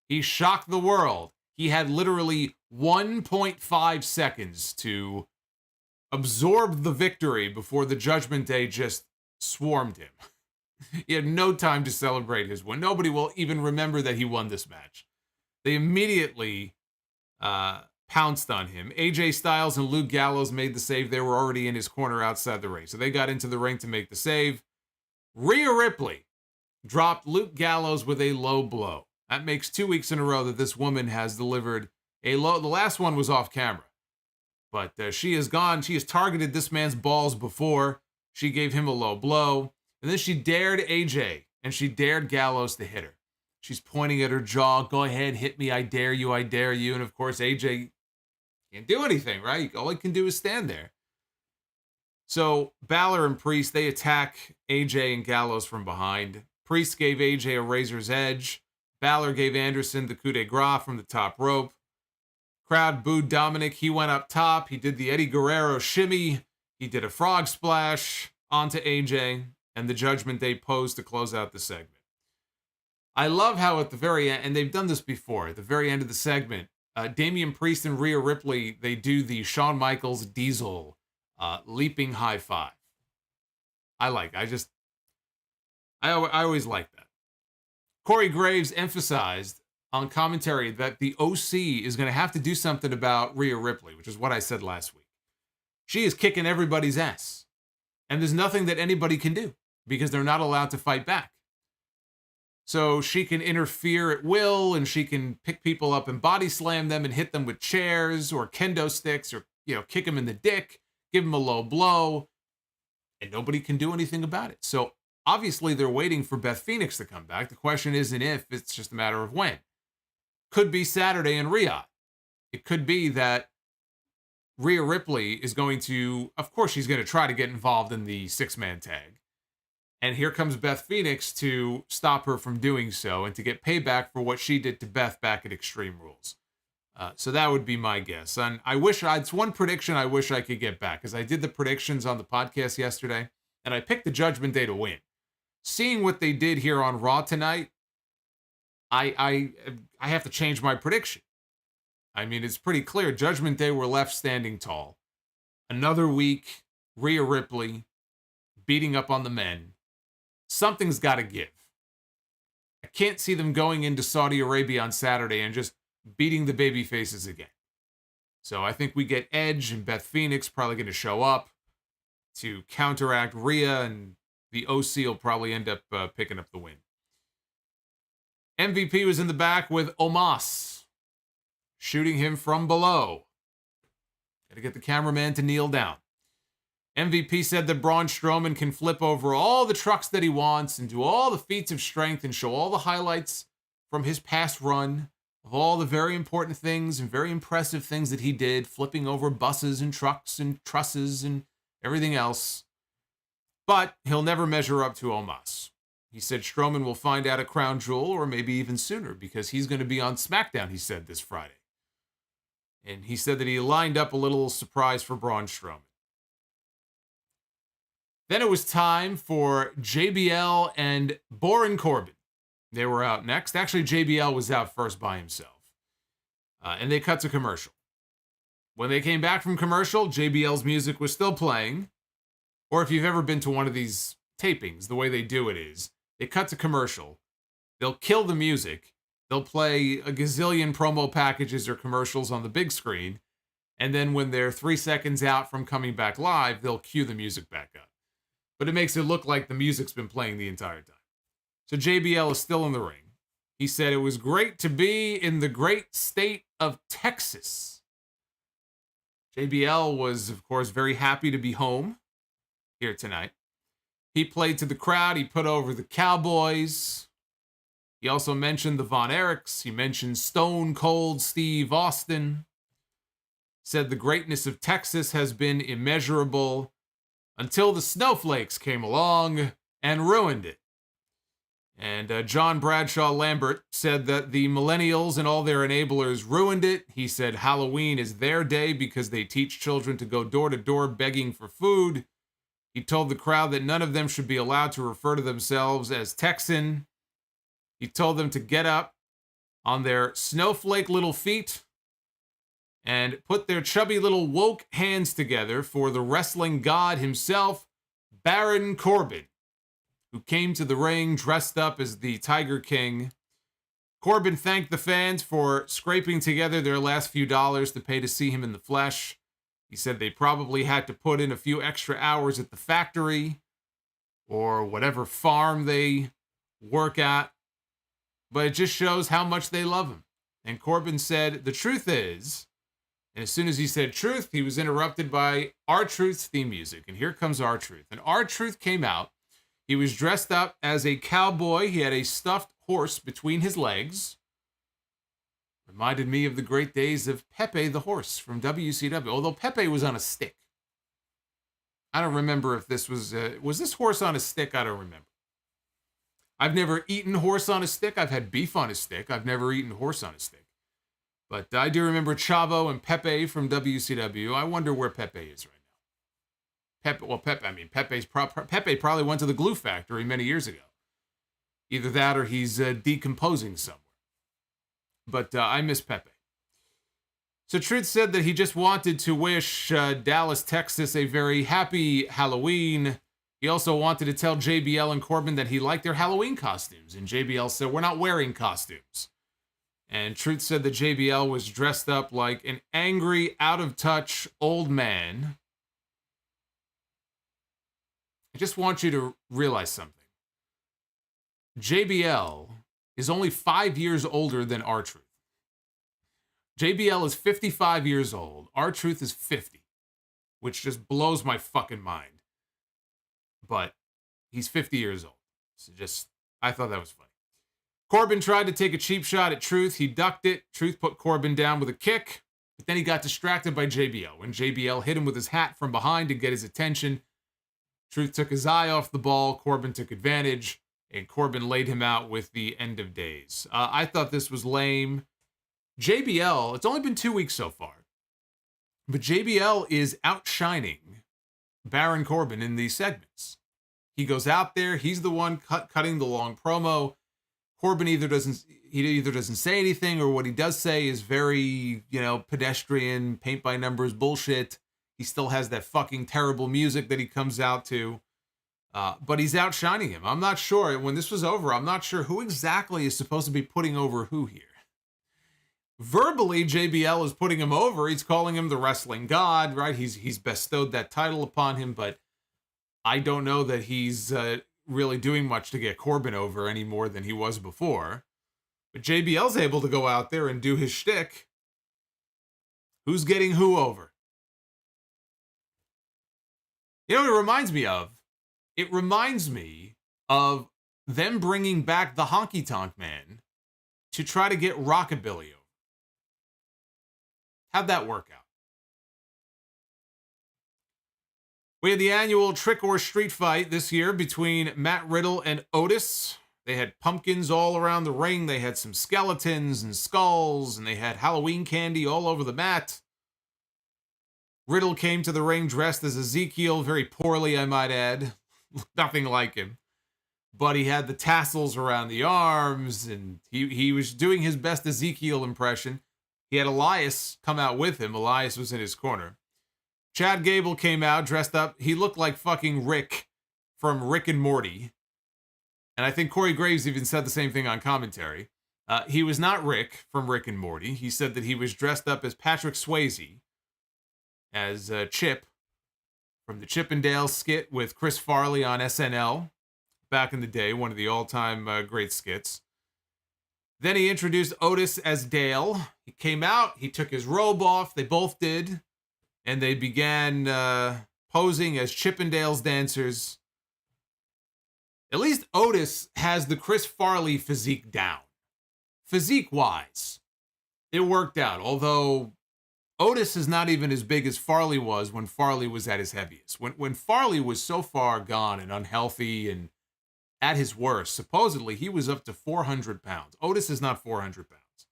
He shocked the world. He had literally 1.5 seconds to absorb the victory before the Judgment Day just swarmed him. He had no time to celebrate his win. Nobody will even remember that he won this match. They immediately pounced on him. AJ Styles and Luke Gallows made the save. They were already in his corner outside the ring. So they got into the ring to make the save. Rhea Ripley dropped Luke Gallows with a low blow. That makes 2 weeks in a row that this woman has delivered a low. The last one was off camera. But she has targeted this man's balls before. She gave him a low blow. And then she dared AJ, and she dared Gallows to hit her. She's pointing at her jaw. Go ahead, hit me. I dare you. I dare you. And of course, AJ can't do anything, right? All he can do is stand there. So Balor and Priest, they attack AJ and Gallows from behind. Priest gave AJ a razor's edge. Balor gave Anderson the coup de grace from the top rope. Crowd booed Dominic. He went up top. He did the Eddie Guerrero shimmy. He did a frog splash onto AJ. And the Judgment Day posed to close out the segment. I love how at the very end, and they've done this before, at the very end of the segment, Damian Priest and Rhea Ripley, they do the Shawn Michaels Diesel leaping high five. I always like that. Corey Graves emphasized on commentary that the OC is going to have to do something about Rhea Ripley, which is what I said last week. She is kicking everybody's ass. And there's nothing that anybody can do because they're not allowed to fight back. So she can interfere at will, and she can pick people up and body slam them and hit them with chairs or kendo sticks or, kick them in the dick, give them a low blow, and nobody can do anything about it. So obviously they're waiting for Beth Phoenix to come back. The question isn't if, it's just a matter of when. Could be Saturday in Riyadh. It could be that Rhea Ripley is going to, of course, she's going to try to get involved in the 6-man tag. And here comes Beth Phoenix to stop her from doing so and to get payback for what she did to Beth back at Extreme Rules. So that would be my guess. And it's one prediction I wish I could get back, because I did the predictions on the podcast yesterday, and I picked the Judgment Day to win. Seeing what they did here on Raw tonight, I have to change my prediction. I mean, it's pretty clear. Judgment Day were left standing tall. Another week, Rhea Ripley beating up on the men. Something's got to give. I can't see them going into Saudi Arabia on Saturday and just beating the baby faces again. So I think we get Edge and Beth Phoenix probably going to show up to counteract Rhea, and the OC will probably end up picking up the win. MVP was in the back with Omos, shooting him from below. Got to get the cameraman to kneel down. MVP said that Braun Strowman can flip over all the trucks that he wants and do all the feats of strength and show all the highlights from his past run of all the very important things and very impressive things that he did, flipping over buses and trucks and trusses and everything else. But he'll never measure up to Omos. He said Strowman will find out at Crown Jewel, or maybe even sooner, because he's going to be on SmackDown, he said, this Friday. And he said that he lined up a little surprise for Braun Strowman. Then it was time for JBL and Baron Corbin. They were out next. Actually, JBL was out first by himself. And they cut to commercial. When they came back from commercial, JBL's music was still playing. Or if you've ever been to one of these tapings, the way they do it is, they cut to commercial. They'll kill the music. They'll play a gazillion promo packages or commercials on the big screen. And then when they're 3 seconds out from coming back live, they'll cue the music back up. But it makes it look like the music's been playing the entire time. So JBL is still in the ring. He said it was great to be in the great state of Texas. JBL was, of course, very happy to be home here tonight. He played to the crowd. He put over the Cowboys. He also mentioned the Von Erichs. He mentioned Stone Cold Steve Austin. Said the greatness of Texas has been immeasurable until the snowflakes came along and ruined it. And John Bradshaw Lambert said that the millennials and all their enablers ruined it. He said Halloween is their day because they teach children to go door to door begging for food. He told the crowd that none of them should be allowed to refer to themselves as Texan. He told them to get up on their snowflake little feet and put their chubby little woke hands together for the wrestling god himself, Baron Corbin, who came to the ring dressed up as the Tiger King. Corbin thanked the fans for scraping together their last few dollars to pay to see him in the flesh. He said they probably had to put in a few extra hours at the factory or whatever farm they work at, but it just shows how much they love him. And Corbin said, the truth is, and as soon as he said truth, he was interrupted by R-Truth's theme music. And here comes R-Truth. And R-Truth came out. He was dressed up as a cowboy. He had a stuffed horse between his legs. Reminded me of the great days of Pepe the horse from WCW, although Pepe was on a stick. I don't remember if this was this horse on a stick? I don't remember. I've never eaten horse on a stick. I've had beef on a stick. I've never eaten horse on a stick. But I do remember Chavo and Pepe from WCW. I wonder where Pepe is right now. Pepe probably went to the glue factory many years ago. Either that or he's decomposing somewhere. But I miss Pepe. So Truth said that he just wanted to wish Dallas, Texas a very happy Halloween. He also wanted to tell JBL and Corbin that he liked their Halloween costumes. And JBL said, we're not wearing costumes. And Truth said that JBL was dressed up like an angry, out-of-touch old man. I just want you to realize something. JBL is only 5 years older than R-Truth. JBL is 55 years old. R-Truth is 50, which just blows my fucking mind. But he's 50 years old. So I thought that was funny. Corbin tried to take a cheap shot at Truth. He ducked it. Truth put Corbin down with a kick. But then he got distracted by JBL. When JBL hit him with his hat from behind to get his attention, Truth took his eye off the ball. Corbin took advantage. And Corbin laid him out with the end of days. I thought this was lame. JBL, it's only been 2 weeks so far. But JBL is outshining Baron Corbin in these segments. He goes out there. He's the one cutting the long promo. Corbin either doesn't say anything, or what he does say is very, pedestrian, paint by numbers bullshit. He still has that fucking terrible music that he comes out to. But he's outshining him. I'm not sure. When this was over, I'm not sure who exactly is supposed to be putting over who here. Verbally, JBL is putting him over. He's calling him the wrestling god, right? He's bestowed that title upon him, but I don't know that he's really doing much to get Corbin over any more than he was before. But JBL's able to go out there and do his shtick. Who's getting who over? You know what it reminds me of? It reminds me of them bringing back the Honky Tonk Man to try to get Rockabilly over. How'd that work out? We had the annual Trick or Street fight this year between Matt Riddle and Otis. They had pumpkins all around the ring. They had some skeletons and skulls, and they had Halloween candy all over the mat. Riddle came to the ring dressed as Ezekiel, very poorly, I might add. Nothing like him. But he had the tassels around the arms, and he was doing his best Ezekiel impression. He had Elias come out with him. Elias was in his corner. Chad Gable came out dressed up. He looked like fucking Rick from Rick and Morty. And I think Corey Graves even said the same thing on commentary. He was not Rick from Rick and Morty. He said that he was dressed up as Patrick Swayze, as Chip from the Chippendale skit with Chris Farley on SNL back in the day, one of the all-time great skits. Then he introduced Otis as Dale. He came out, he took his robe off, they both did, and they began posing as Chippendale's dancers. At least Otis has the Chris Farley physique down. Physique-wise, it worked out, although Otis is not even as big as Farley was when Farley was at his heaviest. When Farley was so far gone and unhealthy and at his worst, supposedly he was up to 400 pounds. Otis is not 400 pounds.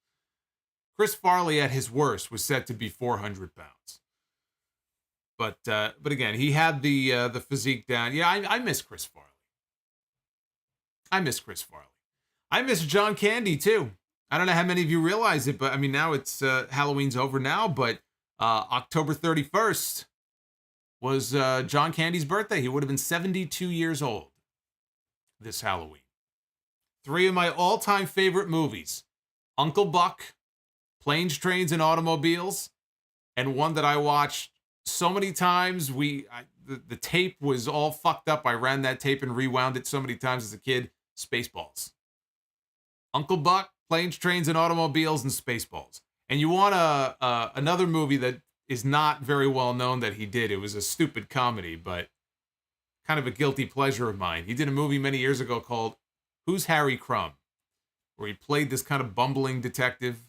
Chris Farley at his worst was said to be 400 pounds. But again, he had the physique down. Yeah, I miss Chris Farley. I miss Chris Farley. I miss John Candy too. I don't know how many of you realize it, but I mean, now it's Halloween's over now, but October 31st was John Candy's birthday. He would have been 72 years old this Halloween. 3 of my all-time favorite movies, Uncle Buck, Planes, Trains, and Automobiles, and one that I watched so many times. The tape was all fucked up. I ran that tape and rewound it so many times as a kid. Spaceballs. Uncle Buck, Planes, Trains, and Automobiles, and Spaceballs. And you want another movie that is not very well known that he did. It was a stupid comedy, but kind of a guilty pleasure of mine. He did a movie many years ago called Who's Harry Crumb, where he played this kind of bumbling detective.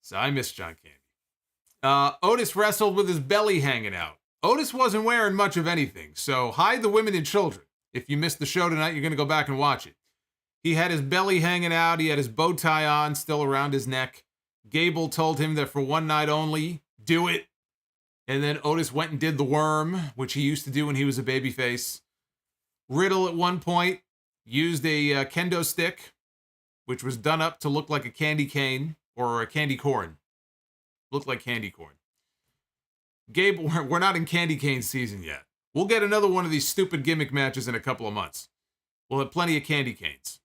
So I miss John Candy. Otis wrestled with his belly hanging out. Otis wasn't wearing much of anything, so hide the women and children. If you missed the show tonight, you're going to go back and watch it. He had his belly hanging out. He had his bow tie on, still around his neck. Gable told him that for one night only, do it. And then Otis went and did the worm, which he used to do when he was a babyface. Riddle at one point used a kendo stick, which was done up to look like a candy cane or a candy corn. Looked like candy corn. Gable, we're not in candy cane season yet. We'll get another one of these stupid gimmick matches in a couple of months. We'll have plenty of candy canes.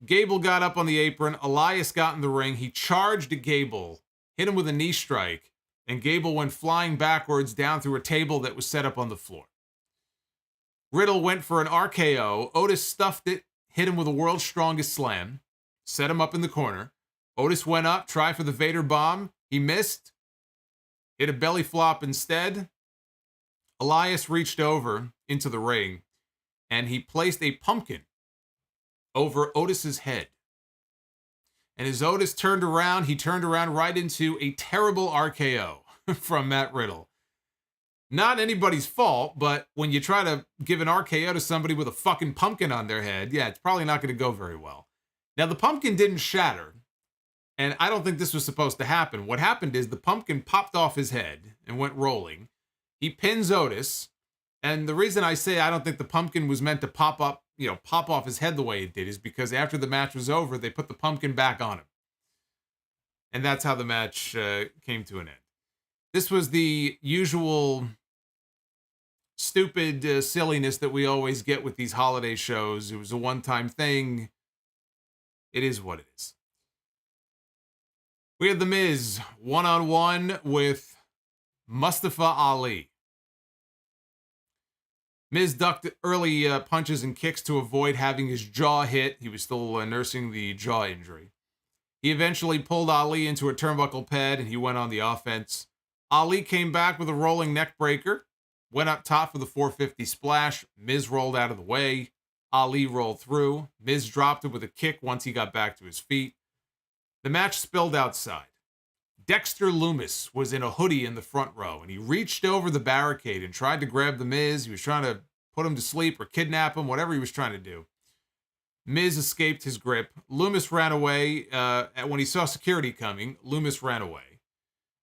Gable got up on the apron. Elias got in the ring. He charged at Gable, hit him with a knee strike, and Gable went flying backwards down through a table that was set up on the floor. Riddle went for an RKO. Otis stuffed it, hit him with a world's strongest slam, set him up in the corner. Otis went up, tried for the Vader bomb. He missed, hit a belly flop instead. Elias reached over into the ring, and he placed a pumpkin over Otis's head. And as Otis turned around, he turned around right into a terrible RKO from Matt Riddle. Not anybody's fault, but when you try to give an RKO to somebody with a fucking pumpkin on their head, yeah, it's probably not going to go very well. Now, the pumpkin didn't shatter, and I don't think this was supposed to happen. What happened is the pumpkin popped off his head and went rolling. He pins Otis, and the reason I say I don't think the pumpkin was meant to pop off his head the way it did is because after the match was over, they put the pumpkin back on him. And that's how the match came to an end. This was the usual stupid silliness that we always get with these holiday shows. It was a one-time thing. It is what it is. We had The Miz one-on-one with Mustafa Ali. Miz ducked early punches and kicks to avoid having his jaw hit. He was still nursing the jaw injury. He eventually pulled Ali into a turnbuckle pad, and he went on the offense. Ali came back with a rolling neck breaker. went up top for the 450 splash. Miz rolled out of the way. Ali rolled through. Miz dropped it with a kick once he got back to his feet. The match spilled outside. Dexter Lumis was in a hoodie in the front row, and he reached over the barricade and tried to grab the Miz. He was trying to put him to sleep or kidnap him, whatever he was trying to do. Miz escaped his grip. Lumis ran away. When he saw security coming, Lumis ran away.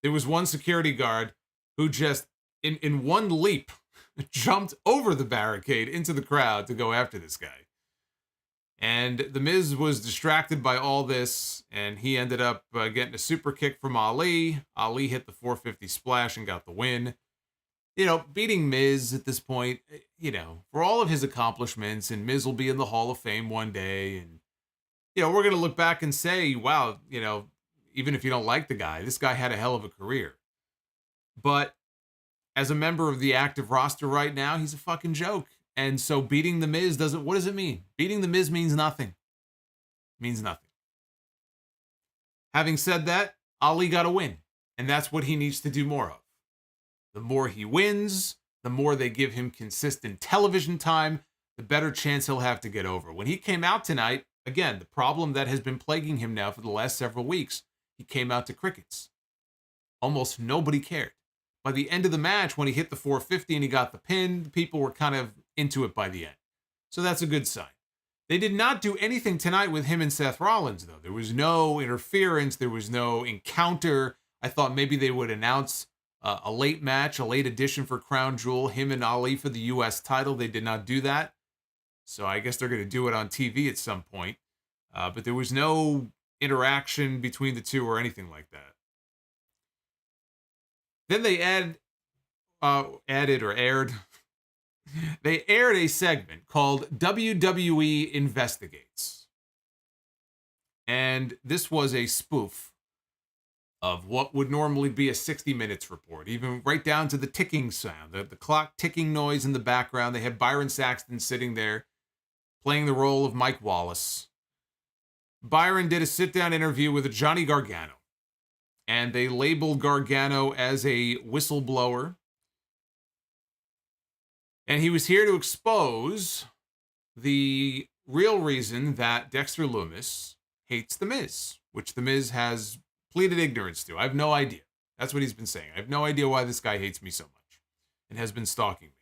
There was one security guard who just, in one leap, jumped over the barricade into the crowd to go after this guy. And the Miz was distracted by all this, and he ended up getting a super kick from Ali. Ali hit the 450 splash and got the win. Beating Miz at this point, for all of his accomplishments, and Miz will be in the Hall of Fame one day, and, we're going to look back and say, wow, even if you don't like the guy, this guy had a hell of a career. But as a member of the active roster right now, he's a fucking joke. And so beating the Miz what does it mean? Beating the Miz means nothing. It means nothing. Having said that, Ali got a win, and that's what he needs to do more of. The more he wins, the more they give him consistent television time, the better chance he'll have to get over. When he came out tonight, again, the problem that has been plaguing him now for the last several weeks, he came out to crickets. Almost nobody cared. By the end of the match, when he hit the 450 and he got the pin, people were kind of into it by the end. So that's a good sign. They did not do anything tonight with him and Seth Rollins, though. There was no interference. There was no encounter. I thought maybe they would announce a late match, a late edition for Crown Jewel, him and Ali for the U.S. title. They did not do that. So I guess they're going to do it on TV at some point. But there was no interaction between the two or anything like that. Then they aired. They aired a segment called WWE Investigates. And this was a spoof of what would normally be a 60 Minutes report, even right down to the ticking sound, the clock ticking noise in the background. They had Byron Saxton sitting there playing the role of Mike Wallace. Byron did a sit-down interview with Johnny Gargano, and they labeled Gargano as a whistleblower. And he was here to expose the real reason that Dexter Lumis hates The Miz, which The Miz has pleaded ignorance to. I have no idea. That's what he's been saying. I have no idea why this guy hates me so much and has been stalking me.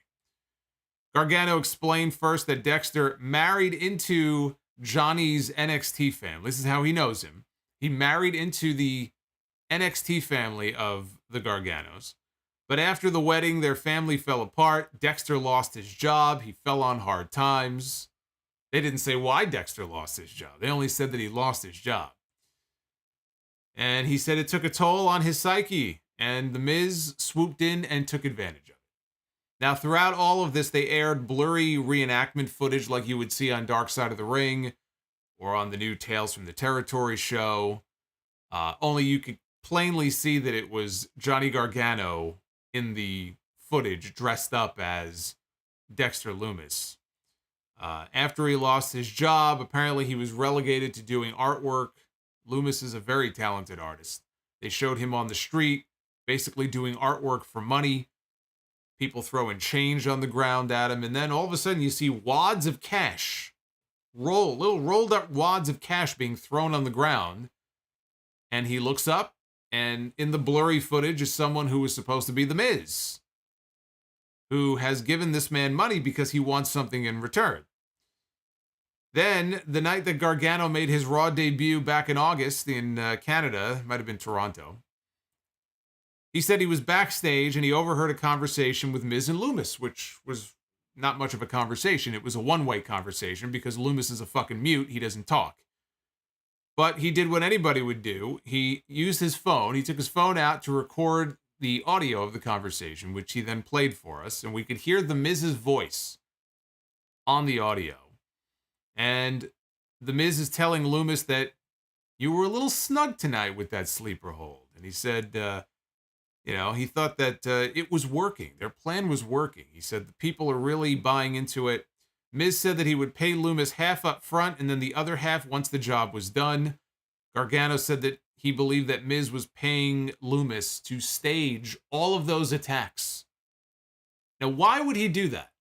Gargano explained first that Dexter married into Johnny's NXT family. This is how he knows him. He married into the NXT family of the Garganos. But after the wedding, their family fell apart. Dexter lost his job. He fell on hard times. They didn't say why Dexter lost his job. They only said that he lost his job. And he said it took a toll on his psyche. And The Miz swooped in and took advantage of it. Now, throughout all of this, they aired blurry reenactment footage like you would see on Dark Side of the Ring or on the new Tales from the Territory show. Only you could plainly see that it was Johnny Gargano in the footage dressed up as Dexter Lumis. After he lost his job, apparently he was relegated to doing artwork. Lumis is a very talented artist. They showed him on the street, basically doing artwork for money. People throwing change on the ground at him. And then all of a sudden you see wads of cash, little rolled up wads of cash being thrown on the ground. And he looks up, and in the blurry footage is someone who was supposed to be The Miz, who has given this man money because he wants something in return. Then, the night that Gargano made his Raw debut back in August in Canada, might have been Toronto, he said he was backstage and he overheard a conversation with Miz and Lumis, which was not much of a conversation. It was a one-way conversation because Lumis is a fucking mute. He doesn't talk. But he did what anybody would do. He used his phone. He took his phone out to record the audio of the conversation, which he then played for us. And we could hear The Miz's voice on the audio. And The Miz is telling Lumis that you were a little snug tonight with that sleeper hold. And he said, he thought that it was working. Their plan was working. He said the people are really buying into it. Miz said that he would pay Lumis half up front and then the other half once the job was done. Gargano said that he believed that Miz was paying Lumis to stage all of those attacks. Now, why would he do that?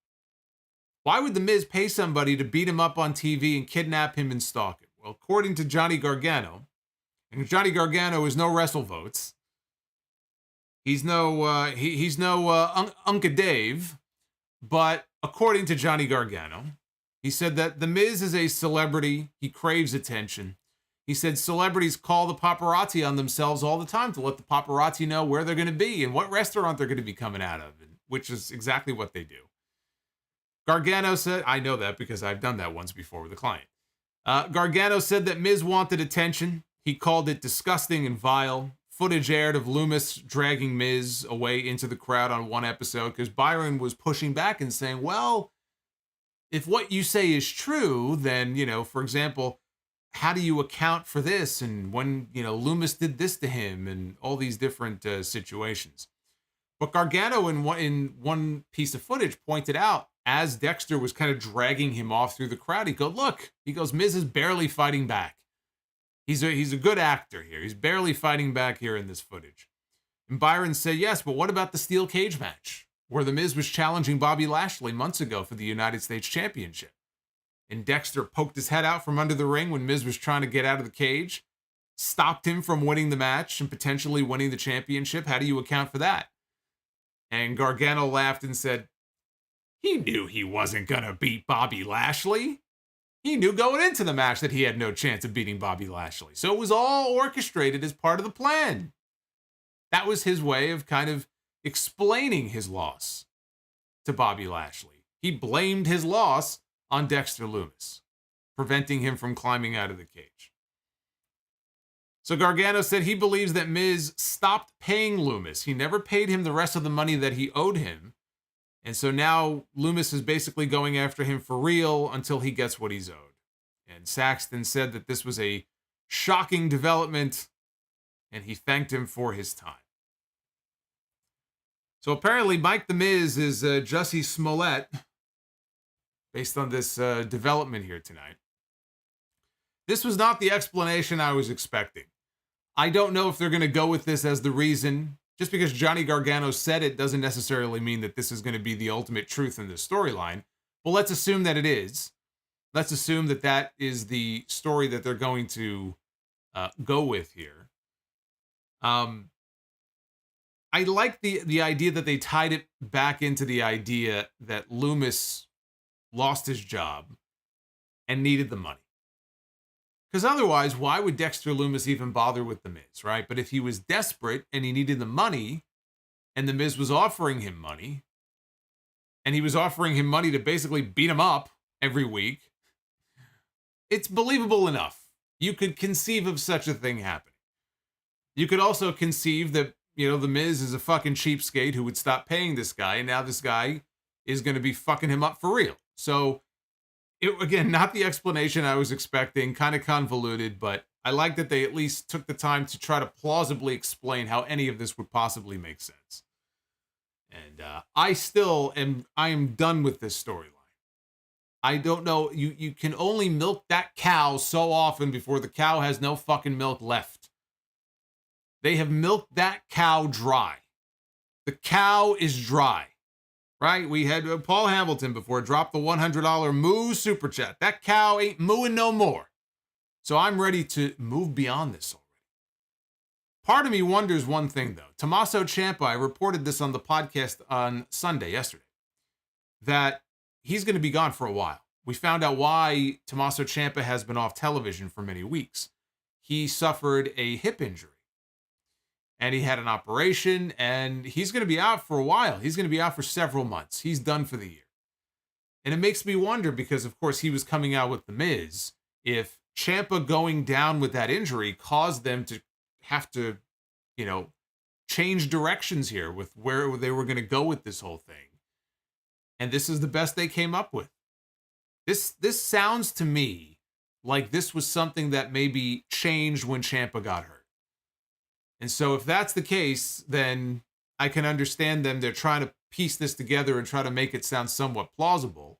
Why would The Miz pay somebody to beat him up on TV and kidnap him and stalk him? Well, according to Johnny Gargano, and Johnny Gargano is no WrestleVotes. He's no Unca Dave, but according to Johnny Gargano, he said that The Miz is a celebrity. He craves attention. He said celebrities call the paparazzi on themselves all the time to let the paparazzi know where they're going to be and what restaurant they're going to be coming out of, which is exactly what they do. Gargano said, I know that because I've done that once before with a client. Gargano said that Miz wanted attention. He called it disgusting and vile. Footage aired of Loomis dragging Miz away into the crowd on one episode because Byron was pushing back and saying, well, if what you say is true, then, for example, how do you account for this? And when, Loomis did this to him and all these different situations. But Gargano in one piece of footage pointed out, as Dexter was kind of dragging him off through the crowd, he goes, Miz is barely fighting back. He's a good actor here. He's barely fighting back here in this footage. And Byron said, yes, but what about the steel cage match where The Miz was challenging Bobby Lashley months ago for the United States Championship? And Dexter poked his head out from under the ring when Miz was trying to get out of the cage, stopped him from winning the match and potentially winning the championship. How do you account for that? And Gargano laughed and said, he knew he wasn't going to beat Bobby Lashley. He knew going into the match that he had no chance of beating Bobby Lashley. So it was all orchestrated as part of the plan. That was his way of kind of explaining his loss to Bobby Lashley. He blamed his loss on Dexter Loomis, preventing him from climbing out of the cage. So Gargano said he believes that Miz stopped paying Loomis. He never paid him the rest of the money that he owed him. And so now Loomis is basically going after him for real until he gets what he's owed. And Saxton said that this was a shocking development, and he thanked him for his time. So apparently Mike the Miz is Jussie Smollett, based on this development here tonight. This was not the explanation I was expecting. I don't know if they're going to go with this as the reason. Just because Johnny Gargano said it doesn't necessarily mean that this is going to be the ultimate truth in this storyline. Well, let's assume that it is. Let's assume that that is the story that they're going to go with here. I like the idea that they tied it back into the idea that Loomis lost his job and needed the money. Because otherwise, why would Dexter Loomis even bother with The Miz, right? But if he was desperate and he needed the money, and The Miz was offering him money, and he was offering him money to basically beat him up every week, it's believable enough. You could conceive of such a thing happening. You could also conceive that, The Miz is a fucking cheapskate who would stop paying this guy, and now this guy is going to be fucking him up for real. So, again, not the explanation I was expecting, kind of convoluted, but I like that they at least took the time to try to plausibly explain how any of this would possibly make sense. And I am done with this storyline. I don't know, you can only milk that cow so often before the cow has no fucking milk left. They have milked that cow dry. The cow is dry. Right? We had Paul Hamilton before drop the $100 moo super chat. That cow ain't mooing no more. So I'm ready to move beyond this already. Part of me wonders one thing, though. Tommaso Ciampa, I reported this on the podcast on yesterday, that he's going to be gone for a while. We found out why Tommaso Ciampa has been off television for many weeks. He suffered a hip injury. And he had an operation, and he's going to be out for a while. He's going to be out for several months. He's done for the year. And it makes me wonder, because, of course, he was coming out with The Miz, if Ciampa going down with that injury caused them to have to, change directions here with where they were going to go with this whole thing. And this is the best they came up with. This sounds to me like this was something that maybe changed when Ciampa got hurt. And so if that's the case, then I can understand them. They're trying to piece this together and try to make it sound somewhat plausible,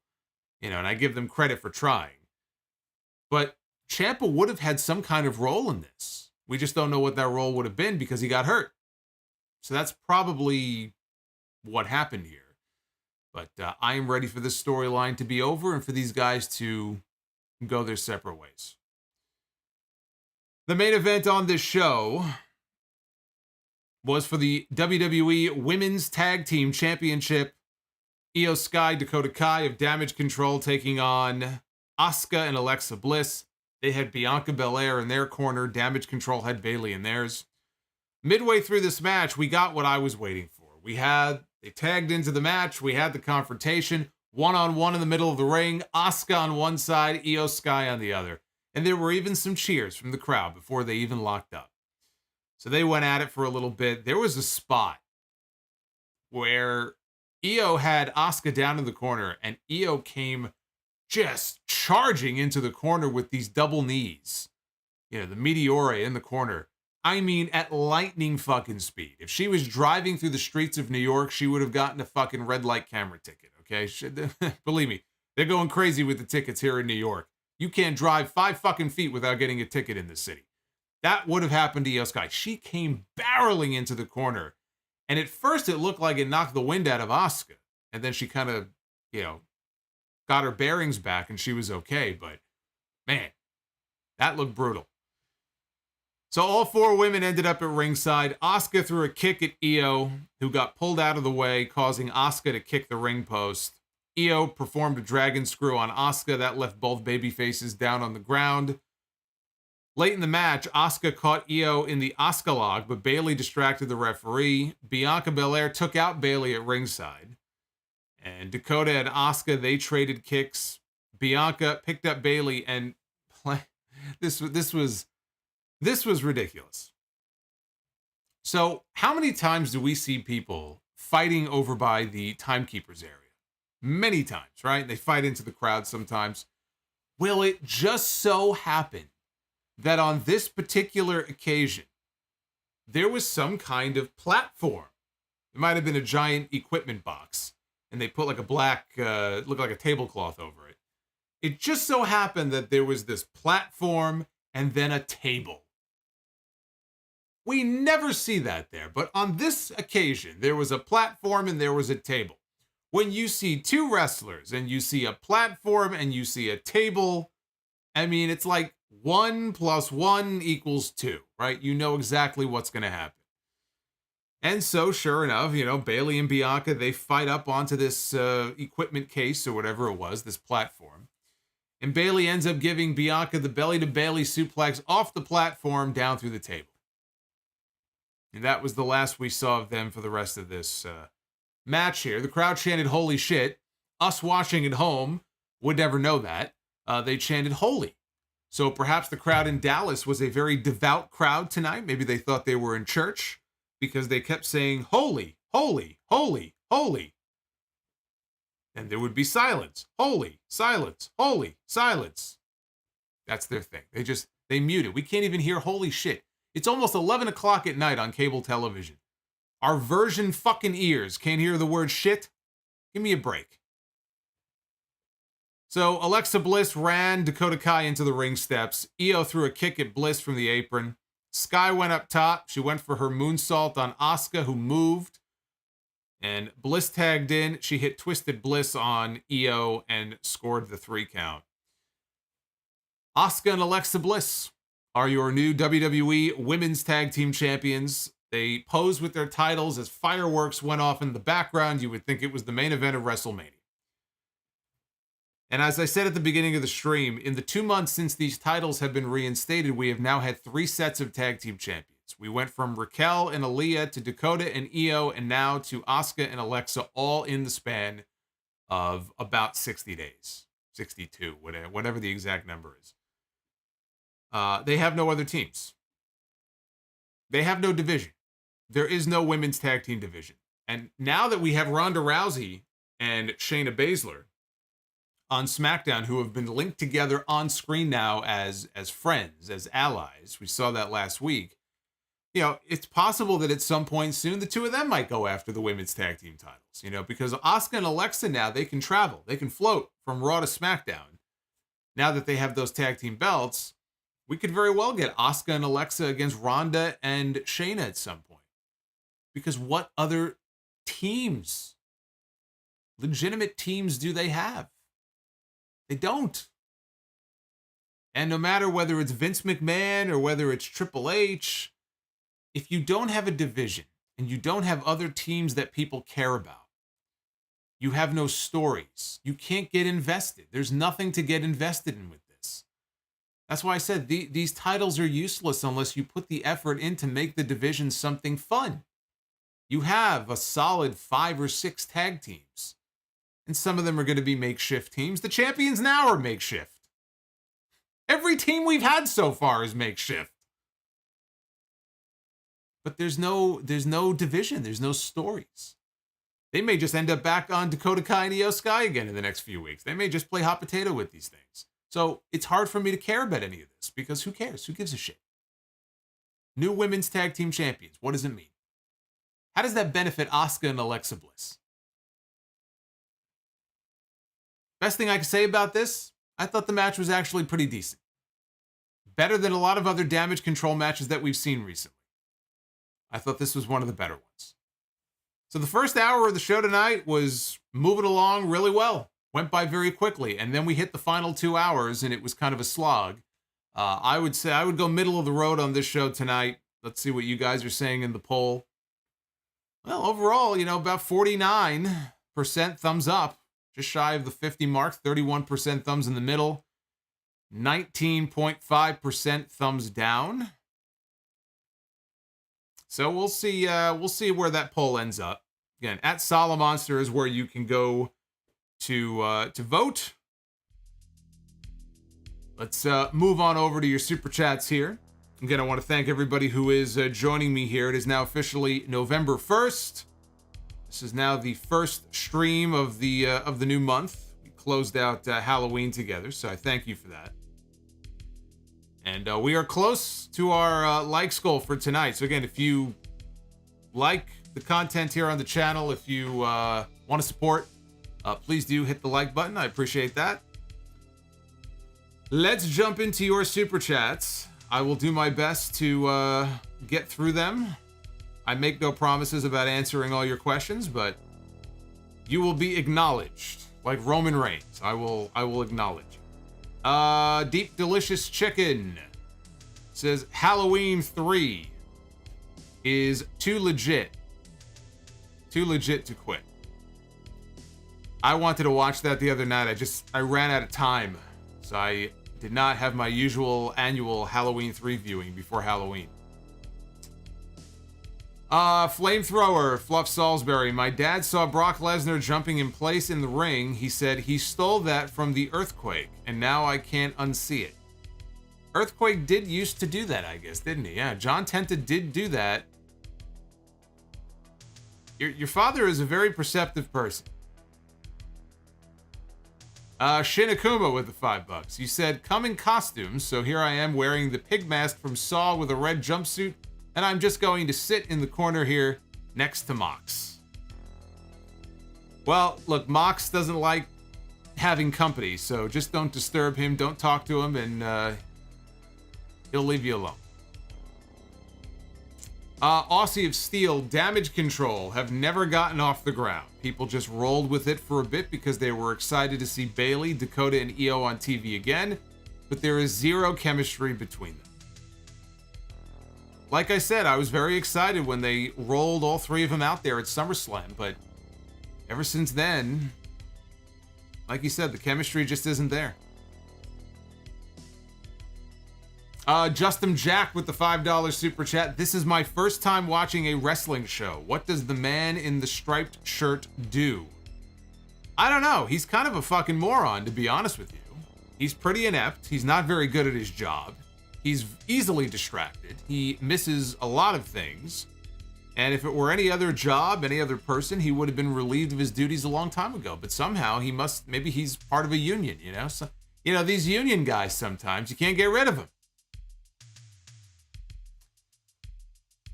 and I give them credit for trying. But Ciampa would have had some kind of role in this. We just don't know what that role would have been because he got hurt. So that's probably what happened here. But I am ready for this storyline to be over and for these guys to go their separate ways. The main event on this show was for the WWE Women's Tag Team Championship. Io Sky, Dakota Kai of Damage Control taking on Asuka and Alexa Bliss. They had Bianca Belair in their corner. Damage Control had Bayley in theirs. Midway through this match, we got what I was waiting for. They tagged into the match. We had the confrontation. One-on-one in the middle of the ring. Asuka on one side, Io Sky on the other. And there were even some cheers from the crowd before they even locked up. So they went at it for a little bit. There was a spot where Io had Asuka down in the corner, and Io came just charging into the corner with these double knees. You know, the Meteora in the corner. I mean, at lightning fucking speed. If she was driving through the streets of New York, she would have gotten a fucking red light camera ticket, okay? Believe me, they're going crazy with the tickets here in New York. You can't drive 5 fucking feet without getting a ticket in this city. That would have happened to Io Sky. She came barreling into the corner. And at first, it looked like it knocked the wind out of Asuka. And then she kind of, got her bearings back and she was okay. But, man, that looked brutal. So all 4 women ended up at ringside. Asuka threw a kick at Io, who got pulled out of the way, causing Asuka to kick the ring post. Io performed a dragon screw on Asuka. That left both babyfaces down on the ground. Late in the match, Asuka caught Io in the Asuka lock, but Bayley distracted the referee. Bianca Belair took out Bayley at ringside. And Dakota and Asuka, they traded kicks. Bianca picked up Bayley and this was ridiculous. So, how many times do we see people fighting over by the timekeepers area? Many times, right? They fight into the crowd sometimes. Will it just so happen that on this particular occasion, there was some kind of platform? It might have been a giant equipment box, and they put like a black, looked like a tablecloth over it. It just so happened that there was this platform and then a table. We never see that there, but on this occasion, there was a platform and there was a table. When you see 2 wrestlers and you see a platform and you see a table, I mean, it's like 1 + 1 = 2, right? You know exactly what's going to happen. And so, sure enough, Bayley and Bianca, they fight up onto this equipment case or whatever it was, this platform. And Bayley ends up giving Bianca the belly-to-Bayley suplex off the platform down through the table. And that was the last we saw of them for the rest of this match here. The crowd chanted, "Holy shit." Us watching at home would never know that. They chanted, "Holy." So perhaps the crowd in Dallas was a very devout crowd tonight. Maybe they thought they were in church because they kept saying, "Holy, holy, holy, holy." And there would be silence. Holy, silence, holy, silence. That's their thing. They mute it. We can't even hear "holy shit." It's almost 11 o'clock at night on cable television. Our virgin fucking ears can't hear the word shit? Give me a break. So Alexa Bliss ran Dakota Kai into the ring steps. Io threw a kick at Bliss from the apron. Sky went up top. She went for her moonsault on Asuka, who moved. And Bliss tagged in. She hit Twisted Bliss on Io and scored the 3 count. Asuka and Alexa Bliss are your new WWE Women's Tag Team Champions. They posed with their titles as fireworks went off in the background. You would think it was the main event of WrestleMania. And as I said at the beginning of the stream, in the 2 months since these titles have been reinstated, we have now had 3 sets of tag team champions. We went from Raquel and Aaliyah to Dakota and Io, and now to Asuka and Alexa, all in the span of about 60 days. 62, whatever the exact number is. They have no other teams. They have no division. There is no women's tag team division. And now that we have Ronda Rousey and Shayna Baszler on SmackDown, who have been linked together on screen now as friends, as allies, we saw that last week. It's possible that at some point soon, the 2 of them might go after the women's tag team titles, because Asuka and Alexa now, they can travel. They can float from Raw to SmackDown. Now that they have those tag team belts, we could very well get Asuka and Alexa against Ronda and Shayna at some point. Because what other teams legitimate teams do they have? They don't. And no matter whether it's Vince McMahon or whether it's Triple H, if you don't have a division and you don't have other teams that people care about, you have no stories. You can't get invested. There's nothing to get invested in with this. That's why I said these titles are useless unless you put the effort in to make the division something fun. You have a solid 5 or 6 tag teams, and some of them are going to be makeshift teams. The champions now are makeshift. Every team we've had so far is makeshift. But there's no division. There's no stories. They may just end up back on Dakota Kai and Io Sky again in the next few weeks. They may just play hot potato with these things. So it's hard for me to care about any of this because who cares? Who gives a shit? New women's tag team champions. What does it mean? How does that benefit Asuka and Alexa Bliss? Best thing I can say about this, I thought the match was actually pretty decent. Better than a lot of other Damage Control matches that we've seen recently. I thought this was one of the better ones. So the first hour of the show tonight was moving along really well. Went by very quickly. And then we hit the final 2 hours and it was kind of a slog. I would say I would go middle of the road on this show tonight. Let's see what you guys are saying in the poll. Well, overall, about 49% thumbs up. Just shy of the 50 mark. 31% thumbs in the middle. 19.5% thumbs down. So we'll see where that poll ends up. Again, at Solomonster is where you can go to vote. Let's move on over to your super chats here. Again, I want to thank everybody who is joining me here. It is now officially November 1st. This is now the first stream of the new month. We closed out Halloween together, so I thank you for that. And we are close to our likes goal for tonight. So again, if you like the content here on the channel, if you want to support, please do hit the like button. I appreciate that. Let's jump into your super chats. I will do my best to get through them. I make no promises about answering all your questions, but you will be acknowledged, like Roman Reigns. I will acknowledge. Deep Delicious Chicken says Halloween 3 is too legit to quit. I wanted to watch that the other night. I ran out of time, so I did not have my usual annual Halloween 3 viewing before Halloween. Flamethrower, Fluff Salisbury. My dad saw Brock Lesnar jumping in place in the ring. He said he stole that from the Earthquake, and now I can't unsee it. Earthquake did used to do that, I guess, didn't he? Yeah, John Tenta did do that. Your father is a very perceptive person. Shinakuma with the $5. You said, come in costumes, so here I am wearing the pig mask from Saw with a red jumpsuit, and I'm just going to sit in the corner here next to Mox. Well, look, Mox doesn't like having company, so just don't disturb him, don't talk to him, and he'll leave you alone. Aussie of Steel, Damage Control have never gotten off the ground. People just rolled with it for a bit because they were excited to see Bayley, Dakota, and Io on TV again, but there is zero chemistry between them. Like I said, I was very excited when they rolled all 3 of them out there at SummerSlam, but ever since then, like you said, the chemistry just isn't there. Justin Jack with the $5 super chat. This is my first time watching a wrestling show. What does the man in the striped shirt do? I don't know. He's kind of a fucking moron, to be honest with you. He's pretty inept. He's not very good at his job. He's easily distracted. He misses a lot of things. And if it were any other job, any other person, he would have been relieved of his duties a long time ago. But somehow maybe he's part of a union, you know? So, these union guys sometimes, you can't get rid of them.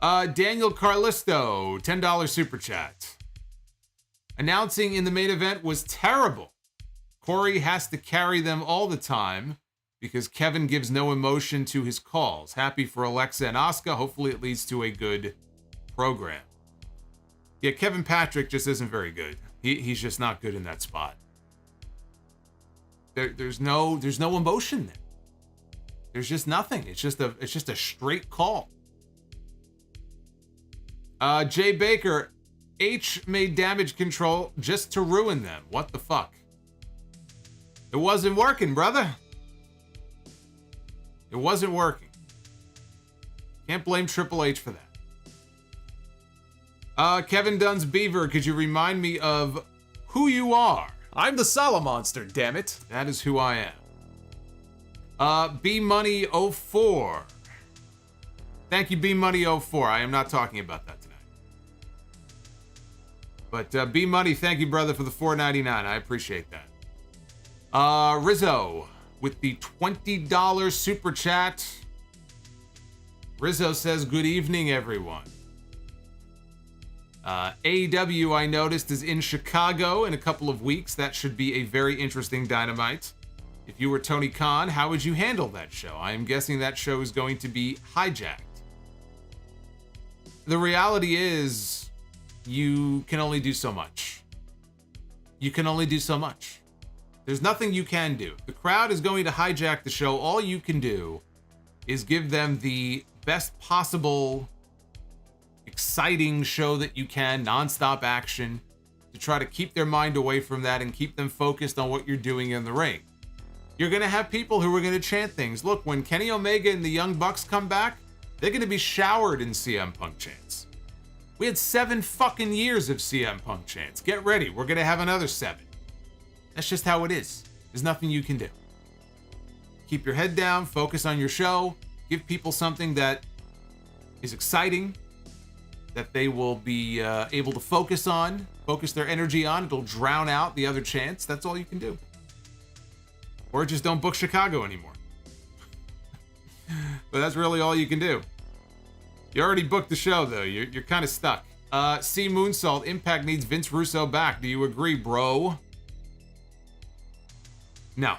Daniel Carlisto, $10 super chat. Announcing in the main event was terrible. Corey has to carry them all the time because Kevin gives no emotion to his calls. Happy for Alexa and Asuka. Hopefully it leads to a good program. Yeah, Kevin Patrick just isn't very good. He's just not good in that spot. There's no emotion there. There's just nothing. It's just a straight call. Jay Baker, H made Damage Control just to ruin them. What the fuck? It wasn't working, brother. It wasn't working. Can't blame Triple H for that. Kevin Dunn's Beaver, could you remind me of who you are? I'm the Solomonster, damn it. That is who I am. B Money 04. Thank you, B Money 04. I am not talking about that tonight. But B Money, thank you, brother, for the $4.99. I appreciate that. Rizzo with the $20 super chat. Rizzo says, good evening, everyone. AEW, I noticed, is in Chicago in a couple of weeks. That should be a very interesting Dynamite. If you were Tony Khan, how would you handle that show? I am guessing that show is going to be hijacked. The reality is, you can only do so much. You can only do so much. There's nothing you can do. The crowd is going to hijack the show. All you can do is give them the best possible exciting show that you can, non-stop action, to try to keep their mind away from that and keep them focused on what you're doing in the ring. You're going to have people who are going to chant things. Look, when Kenny Omega and the Young Bucks come back, they're going to be showered in CM Punk chants. We had 7 fucking years of CM Punk chants. Get ready. We're going to have another 7. That's just how it is. There's nothing you can do. Keep your head down, focus on your show, give people something that is exciting, that they will be able to focus their energy on. It'll drown out the other chants. That's all you can do. Or just don't book Chicago anymore. But that's really all you can do. You already booked the show, though. You're kind of stuck. C Moonsault, Impact needs Vince Russo back. Do you agree, bro? No.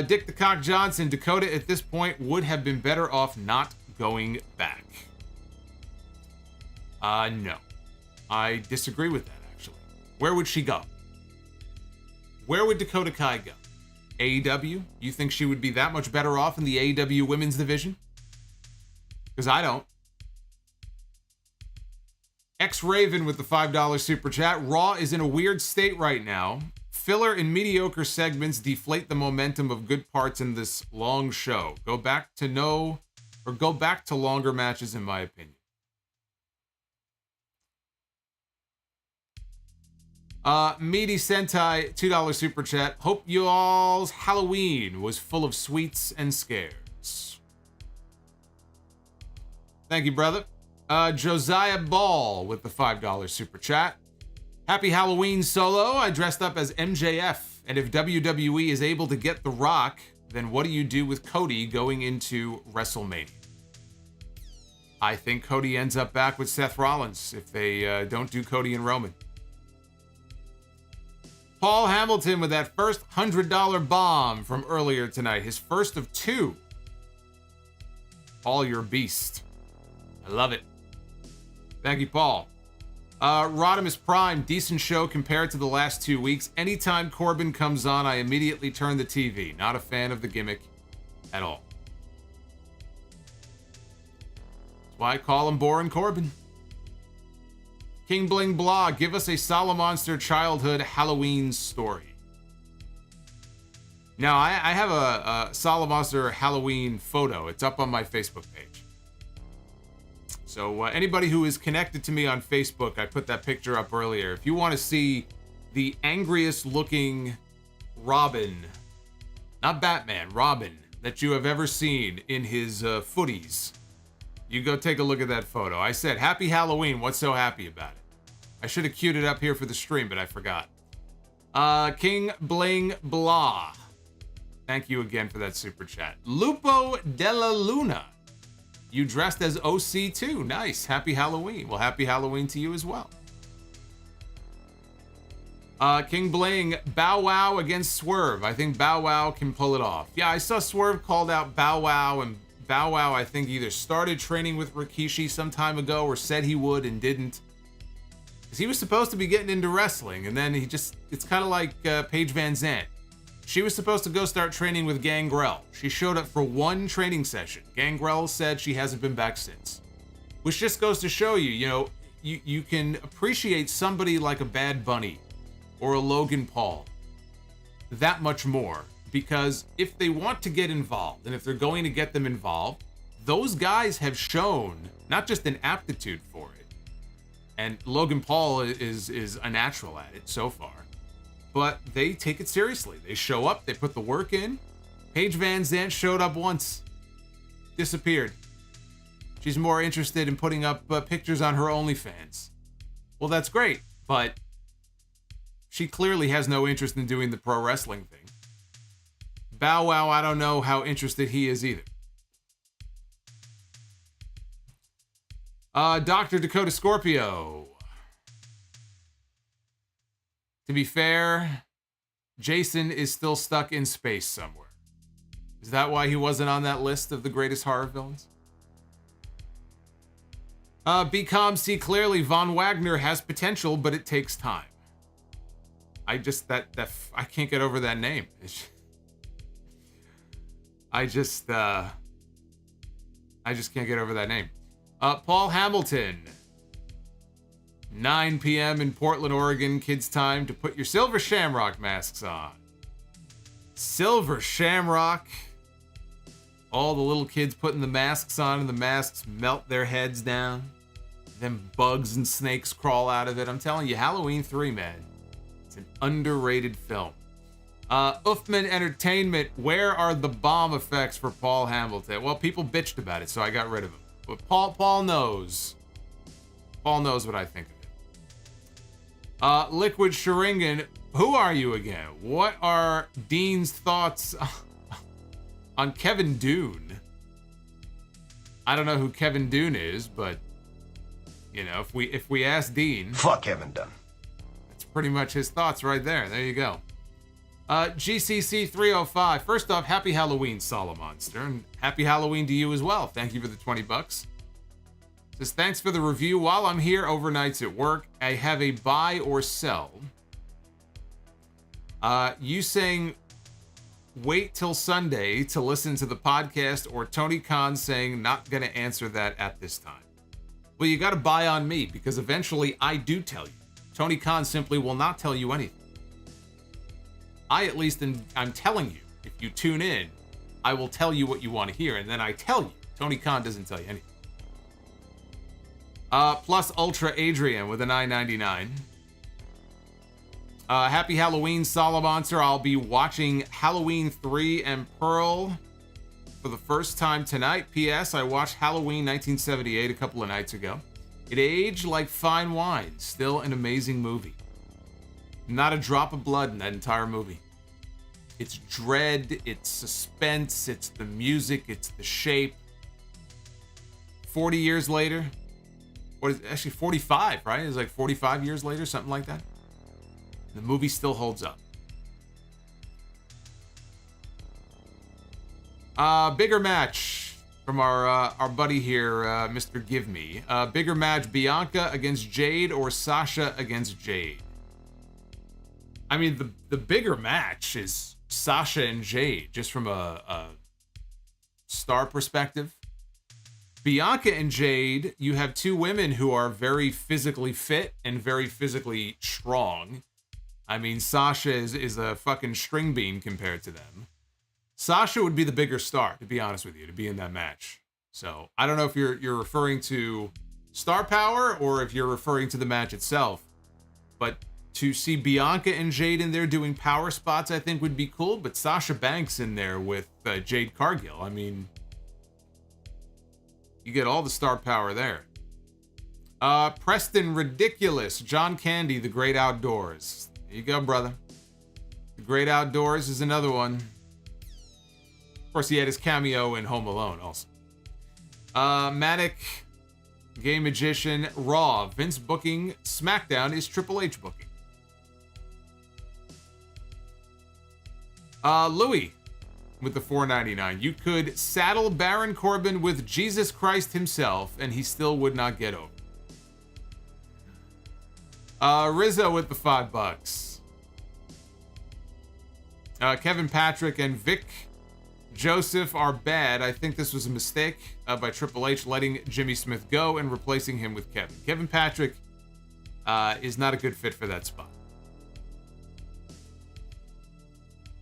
Dick the Cock Johnson, Dakota at this point would have been better off not going back. No. I disagree with that, actually. Where would she go? Where would Dakota Kai go? AEW? You think she would be that much better off in the AEW women's division? Because I don't. X-Raven with the $5 super chat. Raw is in a weird state right now. Filler and mediocre segments deflate the momentum of good parts in this long show. Go back to longer matches, in my opinion. Meaty Sentai, $2 super chat. Hope you all's Halloween was full of sweets and scares. Thank you, brother. Josiah Ball with the $5 super chat. Happy Halloween, Solo. I dressed up as MJF, and if WWE is able to get The Rock, then what do you do with Cody going into WrestleMania? I think Cody ends up back with Seth Rollins if they don't do Cody and Roman. Paul Hamilton with that first $100 bomb from earlier tonight. His first of 2. Paul, you're a beast. I love it. Thank you, Paul. Rodimus Prime, decent show compared to the last 2 weeks. Anytime Corbin comes on, I immediately turn the TV. Not a fan of the gimmick at all. That's why I call him Boring Corbin. King Bling Blah, give us a Solomonster childhood Halloween story. Now, I have a Solomonster Halloween photo. It's up on my Facebook page. So anybody who is connected to me on Facebook, I put that picture up earlier. If you want to see the angriest looking Robin, not Batman, Robin, that you have ever seen in his footies, you go take a look at that photo. I said, happy Halloween. What's so happy about it? I should have queued it up here for the stream, but I forgot. King Bling Blah. Thank you again for that super chat. Lupo Della Luna. You dressed as OC too. Nice. Happy Halloween. Well, happy Halloween to you as well. King Bling, Bow Wow against Swerve. I think Bow Wow can pull it off. Yeah, I saw Swerve called out Bow Wow, and Bow Wow, I think, either started training with Rikishi some time ago or said he would and didn't. Because he was supposed to be getting into wrestling, and then it's kind of like Paige Van Zandt. She was supposed to go start training with Gangrel. She showed up for one training session. Gangrel said she hasn't been back since. Which just goes to show you, you can appreciate somebody like a Bad Bunny or a Logan Paul that much more, because if they want to get involved and if they're going to get them involved, those guys have shown not just an aptitude for it, and Logan Paul is a natural at it so far, but they take it seriously. They show up, they put the work in. Paige Van Zandt showed up once, disappeared. She's more interested in putting up pictures on her OnlyFans. Well, that's great, but she clearly has no interest in doing the pro wrestling thing. Bow Wow, I don't know how interested he is either. Dr. Dakota Scorpio. To be fair, Jason is still stuck in space somewhere. Is that why he wasn't on that list of the greatest horror villains? BCOM, see clearly Von Wagner has potential, but it takes time. I can't get over that name. I just can't get over that name. Paul Hamilton. 9 p.m. in Portland, Oregon. Kids time to put your silver shamrock masks on. Silver shamrock. All the little kids putting the masks on, and the masks melt their heads down. Then bugs and snakes crawl out of it. I'm telling you, Halloween 3, man. It's an underrated film. Uffman Entertainment, where are the bomb effects for Paul Hamilton? Well, people bitched about it, so I got rid of them. But Paul knows. Paul knows what I think of it. Liquid Sharingan, who are you again? What are Dean's thoughts on Kevin Dune? I don't know who Kevin Dune is, but if we ask Dean, fuck Kevin Dunn. That's pretty much his thoughts right there. There you go. GCC 305. First off, happy Halloween, Solomonster, and happy Halloween to you as well. Thank you for the $20. Says, thanks for the review. While I'm here overnights at work, I have a buy or sell. You saying wait till Sunday to listen to the podcast, or Tony Khan saying not gonna answer that at this time? Well, you gotta buy on me, because eventually I do tell you. Tony Khan simply will not tell you anything. I'm telling you, if you tune in, I will tell you what you want to hear, and then I tell you. Tony Khan doesn't tell you anything. Plus Ultra Adrian with a $9.99. Happy Halloween, Solomonster. I'll be watching Halloween 3 and Pearl for the first time tonight. P.S. I watched Halloween 1978 a couple of nights ago. It aged like fine wine. Still an amazing movie. Not a drop of blood in that entire movie. It's dread, it's suspense, it's the music, it's the shape. 40 years later, actually 45, right? It's like 45 years later, something like that. The movie still holds up. Bigger match from our buddy here, Mr. Give Me. Bigger match, Bianca against Jade or Sasha against Jade? I mean, the bigger match is Sasha and Jade, just from a star perspective. Bianca and Jade, you have two women who are very physically fit and very physically strong. I mean, Sasha is a fucking string bean compared to them. Sasha would be the bigger star, to be honest with you, to be in that match. So I don't know if you're referring to star power or if you're referring to the match itself, but to see Bianca and Jade in there doing power spots, I think would be cool. But Sasha Banks in there with Jade Cargill, I mean, you get all the star power there. Preston Ridiculous, John Candy, The Great Outdoors. There you go, brother. The Great Outdoors is another one. Of course, he had his cameo in Home Alone also. Matic, Gay Magician, Raw, Vince booking, SmackDown is Triple H booking. Louis with the $4.99. You could saddle Baron Corbin with Jesus Christ himself, and he still would not get over. Rizzo with the $5. Kevin Patrick and Vic Joseph are bad. I think this was a mistake by Triple H letting Jimmy Smith go and replacing him with Kevin. Kevin Patrick is not a good fit for that spot.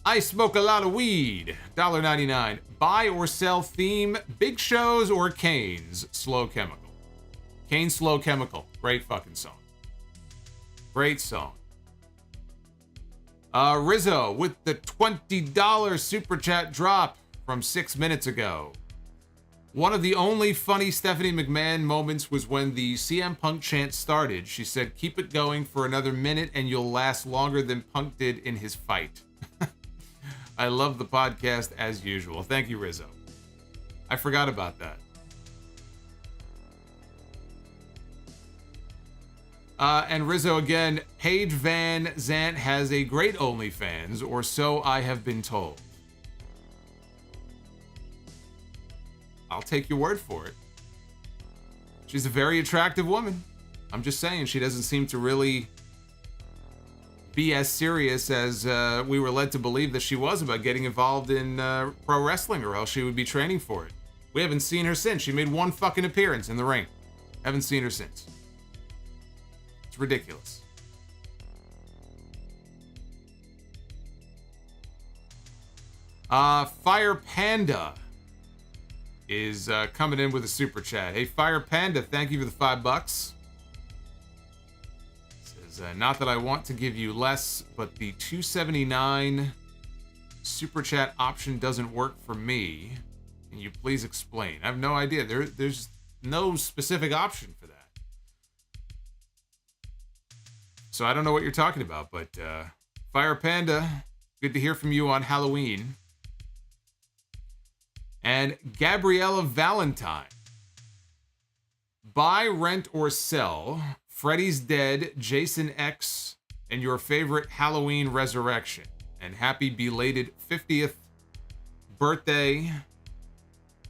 I smoke a lot of weed. $1.99. Buy or sell theme, Big Show's or Kane's Slow Chemical. Kane's Slow Chemical. Great fucking song. Great song. Rizzo with the $20 super chat drop from 6 minutes ago. One of the only funny Stephanie McMahon moments was when the CM Punk chant started. She said, "Keep it going for another minute and you'll last longer than Punk did in his fight." I love the podcast as usual. Thank you, Rizzo. I forgot about that. And Rizzo again, Paige Van Zant has a great OnlyFans, or so I have been told. I'll take your word for it. She's a very attractive woman. I'm just saying, she doesn't seem to really be as serious as we were led to believe that she was about getting involved in pro wrestling, or else she would be training for it. We haven't seen her since. She made one fucking appearance in the ring. Haven't seen her since. It's ridiculous. Fire Panda is coming in with a super chat. Hey, Fire Panda, thank you for the $5. Says, not that I want to give you less, but the $2.79 super chat option doesn't work for me. Can you please explain? I have no idea. There's no specific option for that. So I don't know what you're talking about, but Fire Panda, good to hear from you on Halloween. And Gabriella Valentine. Buy, rent, or sell Freddy's Dead, Jason X, and your favorite Halloween resurrection. And happy belated 50th birthday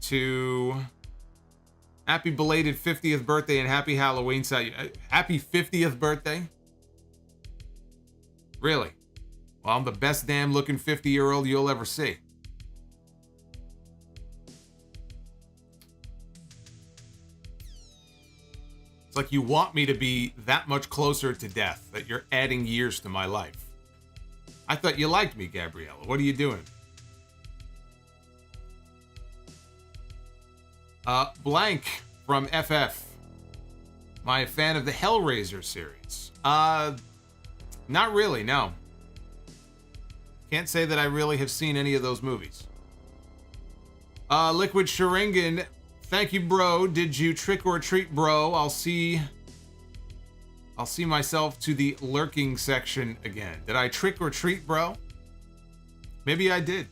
to... Happy belated 50th birthday and happy Halloween. Happy 50th birthday? Really? Well, I'm the best damn looking 50-year-old you'll ever see. It's like you want me to be that much closer to death, that you're adding years to my life. I thought you liked me, Gabriella. What are you doing? Blank from FF. Am I a fan of the Hellraiser series? Not really, no. Can't say that I really have seen any of those movies. Liquid Sharingan, thank you, bro. Did you trick or treat, bro? I'll see myself to the lurking section again. Did I trick or treat, bro? Maybe I did.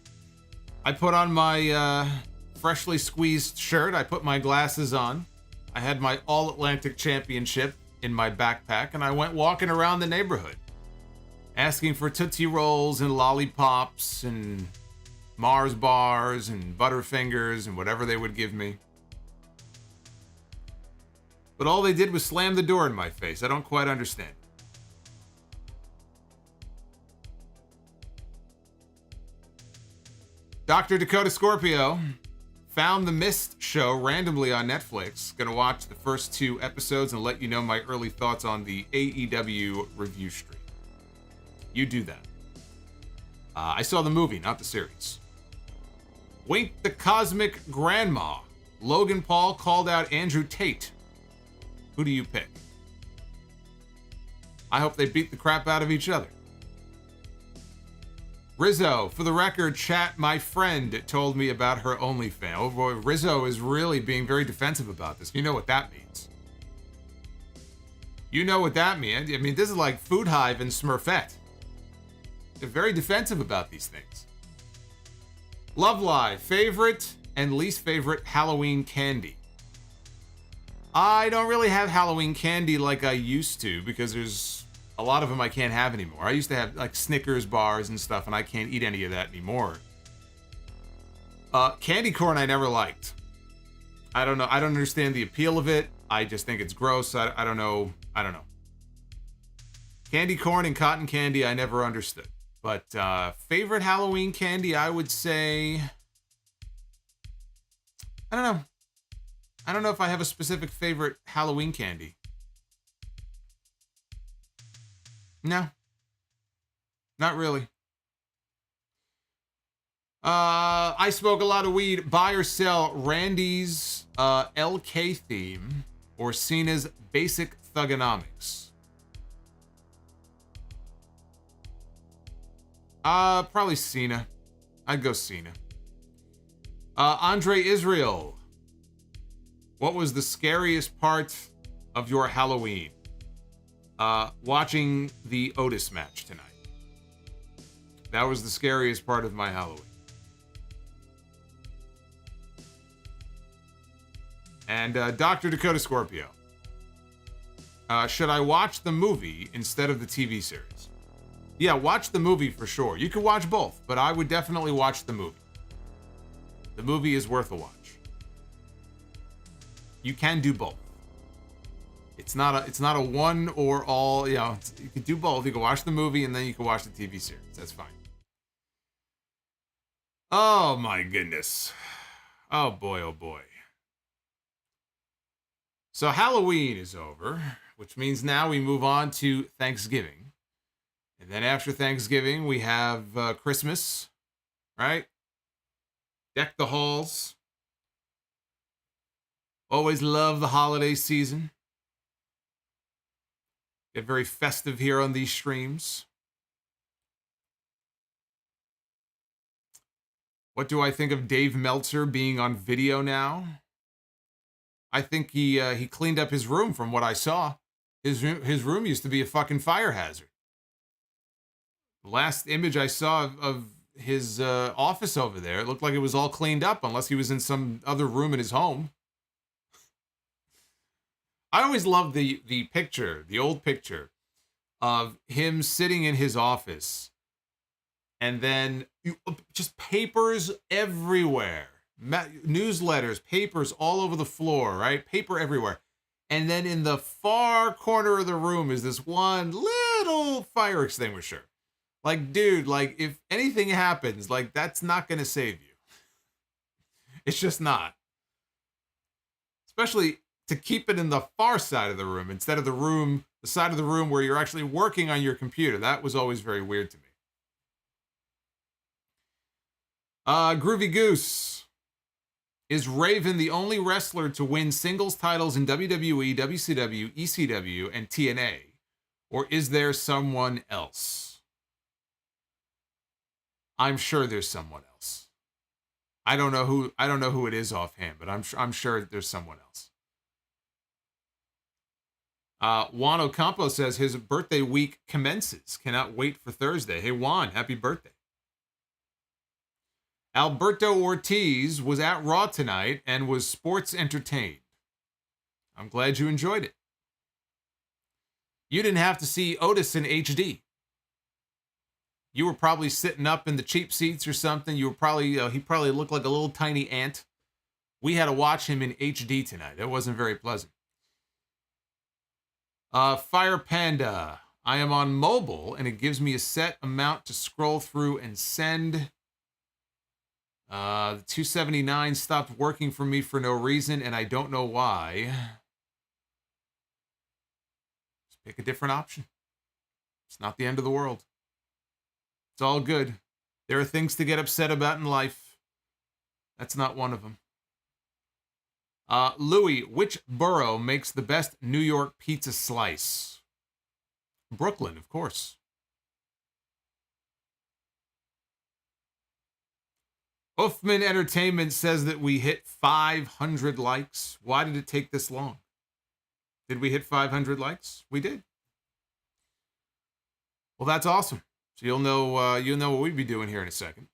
I put on my freshly squeezed shirt. I put my glasses on. I had my All-Atlantic Championship in my backpack, and I went walking around the neighborhood, asking for Tootsie Rolls and lollipops and Mars bars and Butterfingers and whatever they would give me. But all they did was slam the door in my face. I don't quite understand. Dr. Dakota Scorpio found the Mist show randomly on Netflix. Gonna watch the first 2 episodes and let you know my early thoughts on the AEW review stream. You do that. I saw the movie, not the series. Wink the Cosmic Grandma. Logan Paul called out Andrew Tate. Who do you pick? I hope they beat the crap out of each other. Rizzo, for the record, chat, my friend told me about her OnlyFans. Oh boy, Rizzo is really being very defensive about this. You know what that means. You know what that means. I mean, this is like Food Hive and Smurfette. They're very defensive about these things. Love Live, favorite and least favorite Halloween candy. I don't really have Halloween candy like I used to, because there's a lot of them I can't have anymore. I used to have like Snickers bars and stuff, and I can't eat any of that anymore. Candy corn I never liked. I don't know. I don't understand the appeal of it. I just think it's gross. I don't know. Candy corn and cotton candy I never understood. But favorite Halloween candy, I would say... I don't know. I don't know if I have a specific favorite Halloween candy. No. Not really. I smoke a lot of weed. Buy or sell Randy's LK theme or Cena's basic thugonomics? Probably Cena. I'd go Cena. Andre Israel. What was the scariest part of your Halloween? Watching the Otis match tonight. That was the scariest part of my Halloween. And Dr. Dakota Scorpio. Should I watch the movie instead of the TV series? Yeah, watch the movie for sure. You could watch both, but I would definitely watch the movie. The movie is worth a watch. You can do both. It's not a one or all, you know, you can do both. You can watch the movie and then you can watch the TV series. That's fine. Oh my goodness. Oh boy, oh boy. So Halloween is over, which means now we move on to Thanksgiving. And then after Thanksgiving, we have Christmas, right? Deck the halls. Always love the holiday season. Get very festive here on these streams. What do I think of Dave Meltzer being on video now? I think he cleaned up his room from what I saw. His room used to be a fucking fire hazard. The last image I saw of his office over there, it looked like it was all cleaned up, unless he was in some other room in his home. I always loved the picture, the old picture of him sitting in his office, and then just papers everywhere, newsletters, papers all over the floor, right? Paper everywhere. And then in the far corner of the room is this one little fire extinguisher. Like, dude, like, if anything happens, like, that's not going to save you. It's just not. Especially to keep it in the far side of the room instead of the side of the room where you're actually working on your computer. That was always very weird to me. Groovy Goose. Is Raven the only wrestler to win singles titles in WWE, WCW, ECW, and TNA? Or is there someone else? I'm sure there's someone else. I don't know who it is offhand, but I'm sure there's someone else. Juan Ocampo says his birthday week commences. Cannot wait for Thursday. Hey Juan, happy birthday. Alberto Ortiz was at Raw tonight and was sports entertained. I'm glad you enjoyed it. You didn't have to see Otis in HD. You were probably sitting up in the cheap seats or something. You were probably, he probably looked like a little tiny ant. We had to watch him in HD tonight. It wasn't very pleasant. Fire Panda. I am on mobile and it gives me a set amount to scroll through and send. The 279 stopped working for me for no reason and I don't know why. Just pick a different option. It's not the end of the world. It's all good. There are things to get upset about in life. That's not one of them. Louis, which borough makes the best New York pizza slice? Brooklyn, of course. Uffman Entertainment says that we hit 500 likes. Why did it take this long? Did we hit 500 likes? We did. Well, that's awesome. So you'll know what we'd be doing here in a second.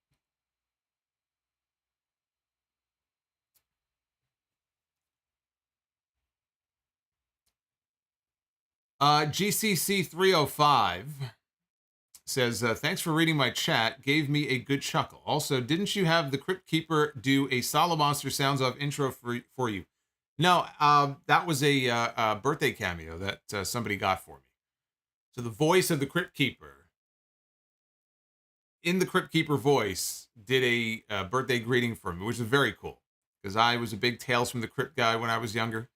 GCC 305 says, thanks for reading my chat. Gave me a good chuckle. Also, didn't you have the Crypt Keeper do a Solomonster Sounds Off intro for you? No, that was a birthday cameo that somebody got for me. So the voice of the Crypt Keeper, in the Crypt Keeper voice, did a birthday greeting for me, which was very cool. Because I was a big Tales from the Crypt guy when I was younger.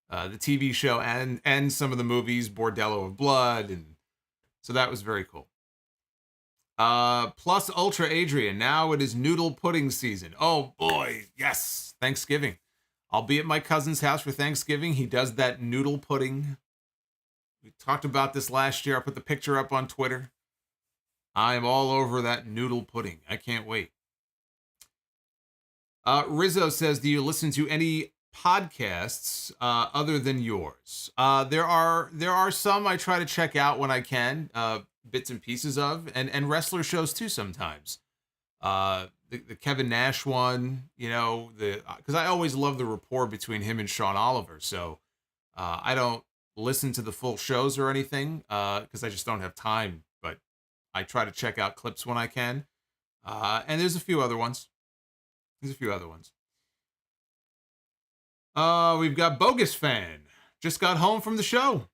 The TV show and some of the movies, Bordello of Blood, and so that was very cool. Plus Ultra Adrian, now it is noodle pudding season. Oh boy, yes, Thanksgiving. I'll be at my cousin's house for Thanksgiving. He does that noodle pudding. We talked about this last year. I put the picture up on Twitter. I'm all over that noodle pudding. I can't wait. Rizzo says, do you listen to any podcasts other than yours? There are some I try to check out when I can, bits and pieces of, and wrestler shows too sometimes. The Kevin Nash one, you know, because I always love the rapport between him and Sean Oliver. So I don't listen to the full shows or anything because I just don't have time. But I try to check out clips when I can. And there's a few other ones. We've got Bogus Fan. Just got home from the show.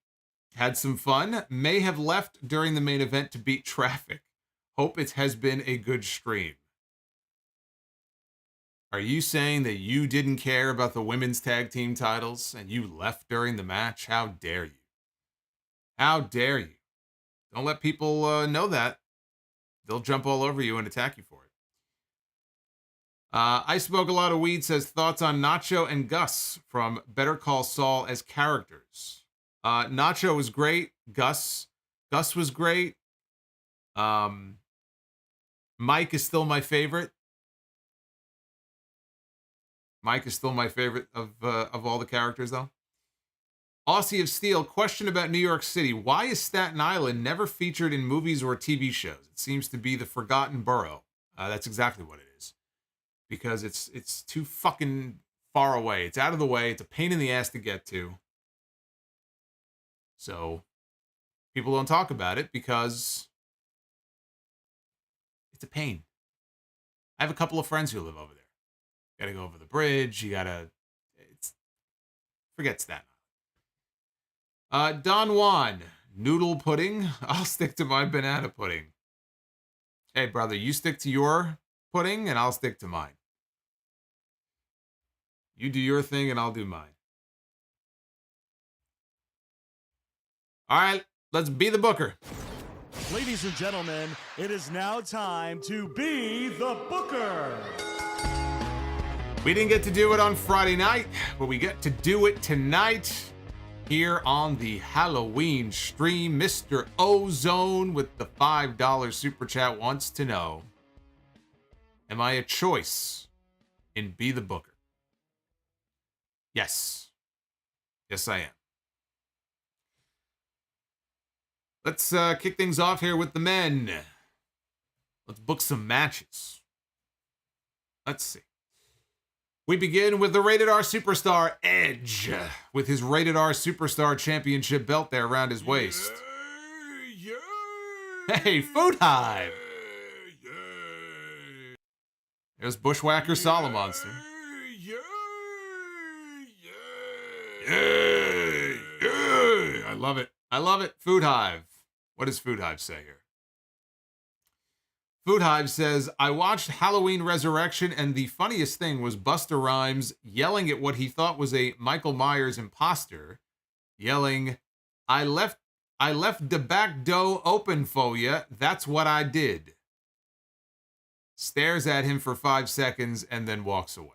Had some fun. May have left during the main event to beat traffic. Hope it has been a good stream. Are you saying that you didn't care about the women's tag team titles and you left during the match? How dare you? How dare you? Don't let people know that. They'll jump all over you and attack you for it. I Smoke a Lot of Weed says, thoughts on Nacho and Gus from Better Call Saul as characters. Nacho was great. Gus was great. Mike is still my favorite. Mike is still my favorite of all the characters, though. Aussie of Steel, question about New York City. Why is Staten Island never featured in movies or TV shows? It seems to be the forgotten borough. That's exactly what it is. Because it's too fucking far away. It's out of the way. It's a pain in the ass to get to. So people don't talk about it because it's a pain. I have a couple of friends who live over there. Gotta go over the bridge. Forget Staten Island. Don Juan, noodle pudding. I'll stick to my banana pudding. Hey, brother, you stick to your pudding and I'll stick to mine. You do your thing and I'll do mine. All right, let's be the booker. Ladies and gentlemen, it is now time to be the booker. We didn't get to do it on Friday night, but we get to do it tonight here on the Halloween stream. Mr. Ozone with the $5 super chat wants to know, am I a choice in Be the Booker? Yes. Yes, I am. Let's kick things off here with the men. Let's book some matches. Let's see. We begin with the Rated R Superstar Edge with his Rated R Superstar Championship belt there around his waist. Hey, Food Hive! There's Bushwhacker Solomonster. I love it. I love it. Food Hive. What does Food Hive say here? Food Hive says, I watched Halloween Resurrection and the funniest thing was Busta Rhymes yelling at what he thought was a Michael Myers imposter, yelling, I left the back door open for ya. That's what I did. Stares at him for 5 seconds and then walks away.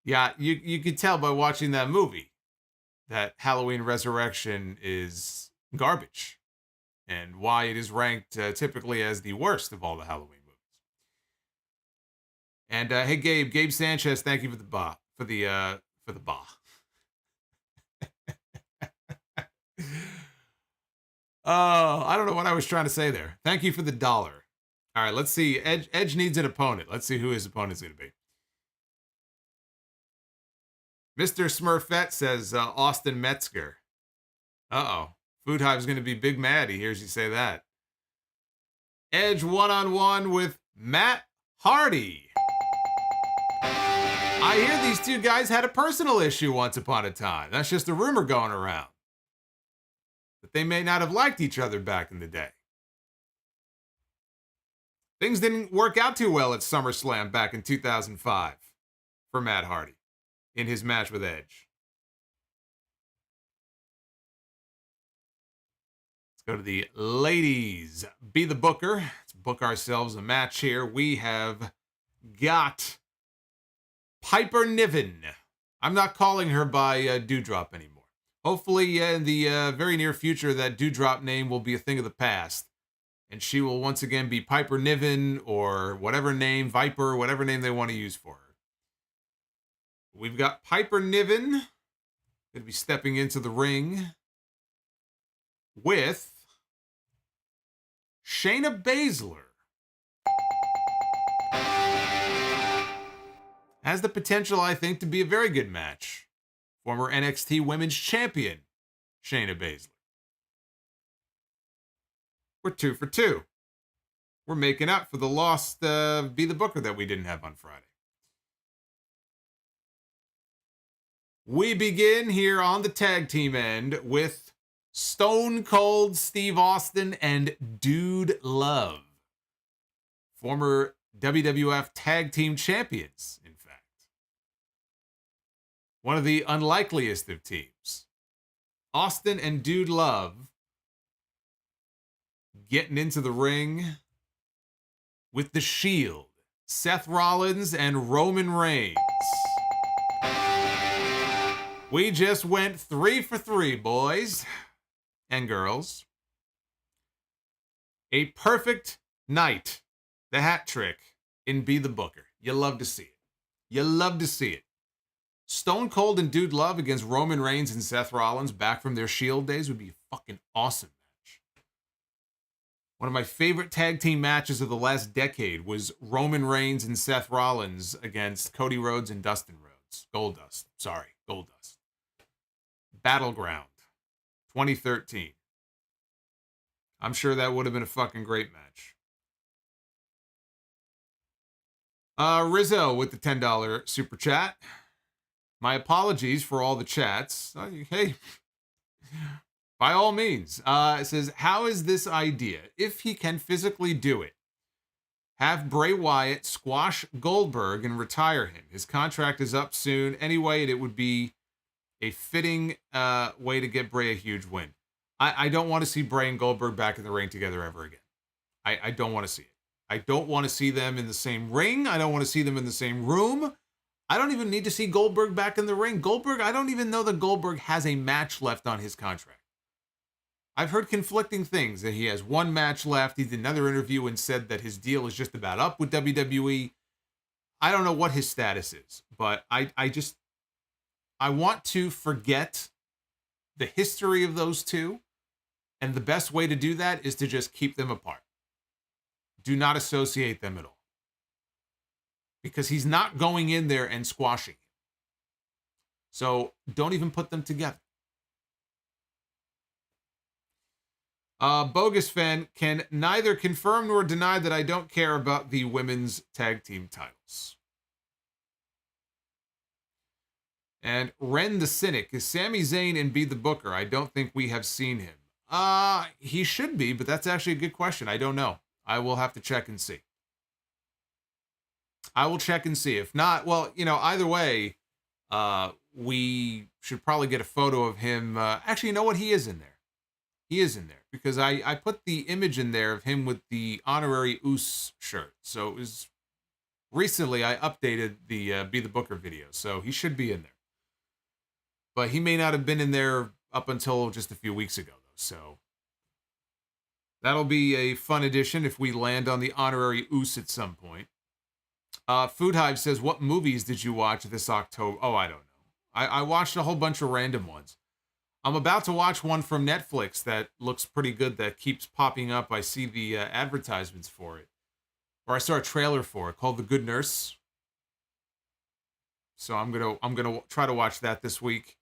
Yeah, you could tell by watching that movie that Halloween Resurrection is garbage and why it is ranked typically as the worst of all the Halloween movies. And hey, Gabe Sanchez, thank you for the ba. Oh, I don't know what I was trying to say there. Thank you for the $1. All right, let's see. Edge needs an opponent. Let's see who his opponent's going to be. Mr. Smurfette says Austin Metzger. Uh-oh. Food Hive's going to be big mad. He hears you say that. Edge one-on-one with Matt Hardy. I hear these two guys had a personal issue once upon a time. That's just a rumor going around. that they may not have liked each other back in the day. Things didn't work out too well at SummerSlam back in 2005 for Matt Hardy in his match with Edge. Let's go to the ladies. Be the booker. Let's book ourselves a match here. We have got Piper Niven. I'm not calling her by Dewdrop anymore. Hopefully, in the very near future, that Dewdrop name will be a thing of the past. And she will once again be Piper Niven or whatever name, Viper, whatever name they want to use for her. We've got Piper Niven going to be stepping into the ring with Shayna Baszler. Has the potential, I think, to be a very good match. Former NXT Women's Champion, Shayna Baszler. We're 2 for 2. We're making up for the lost Be the Booker that we didn't have on Friday. We begin here on the tag team end with Stone Cold Steve Austin and Dude Love. Former WWF Tag Team Champions, in fact. One of the unlikeliest of teams. Austin and Dude Love getting into the ring with the Shield. Seth Rollins and Roman Reigns. We just went 3 for 3, boys and girls. A perfect night. The hat trick in Be the Booker. You love to see it. You love to see it. Stone Cold and Dude Love against Roman Reigns and Seth Rollins back from their Shield days would be a fucking awesome match. One of my favorite tag team matches of the last decade was Roman Reigns and Seth Rollins against Cody Rhodes and Dustin Rhodes. Goldust. Battleground. 2013. I'm sure that would have been a fucking great match. Rizzo with the $10 super chat. My apologies for all the chats. Hey, by all means. It says, how is this idea? If he can physically do it, have Bray Wyatt squash Goldberg and retire him. His contract is up soon anyway, and it would be a fitting way to get Bray a huge win. I don't want to see Bray and Goldberg back in the ring together ever again. I don't want to see it. I don't want to see them in the same ring. I don't want to see them in the same room. I don't even need to see Goldberg back in the ring. Goldberg, I don't even know that Goldberg has a match left on his contract. I've heard conflicting things, that he has one match left. He did another interview and said that his deal is just about up with WWE. I don't know what his status is, but I want to forget the history of those two, and the best way to do that is to just keep them apart. Do not associate them at all. Because he's not going in there and squashing him. So don't even put them together. Bogus fan can neither confirm nor deny that I don't care about the women's tag team titles. And Ren the Cynic, is Sami Zayn in Be the Booker? I don't think we have seen him. He should be, but that's actually a good question. I don't know. I will have to check and see. I will check and see. If not, well, either way, we should probably get a photo of him. Actually, you know what? He is in there. He is in there because I put the image in there of him with the honorary Us shirt. So it was recently I updated the Be the Booker video. So he should be in there. But he may not have been in there up until just a few weeks ago, though. So that'll be a fun addition if we land on the honorary Us at some point. Food Hive says, what movies did you watch this October? Oh, I don't know. I watched a whole bunch of random ones. I'm about to watch one from Netflix that looks pretty good that keeps popping up. I see the advertisements for it. Or I saw a trailer for it called The Good Nurse. So I'm gonna try to watch that this week.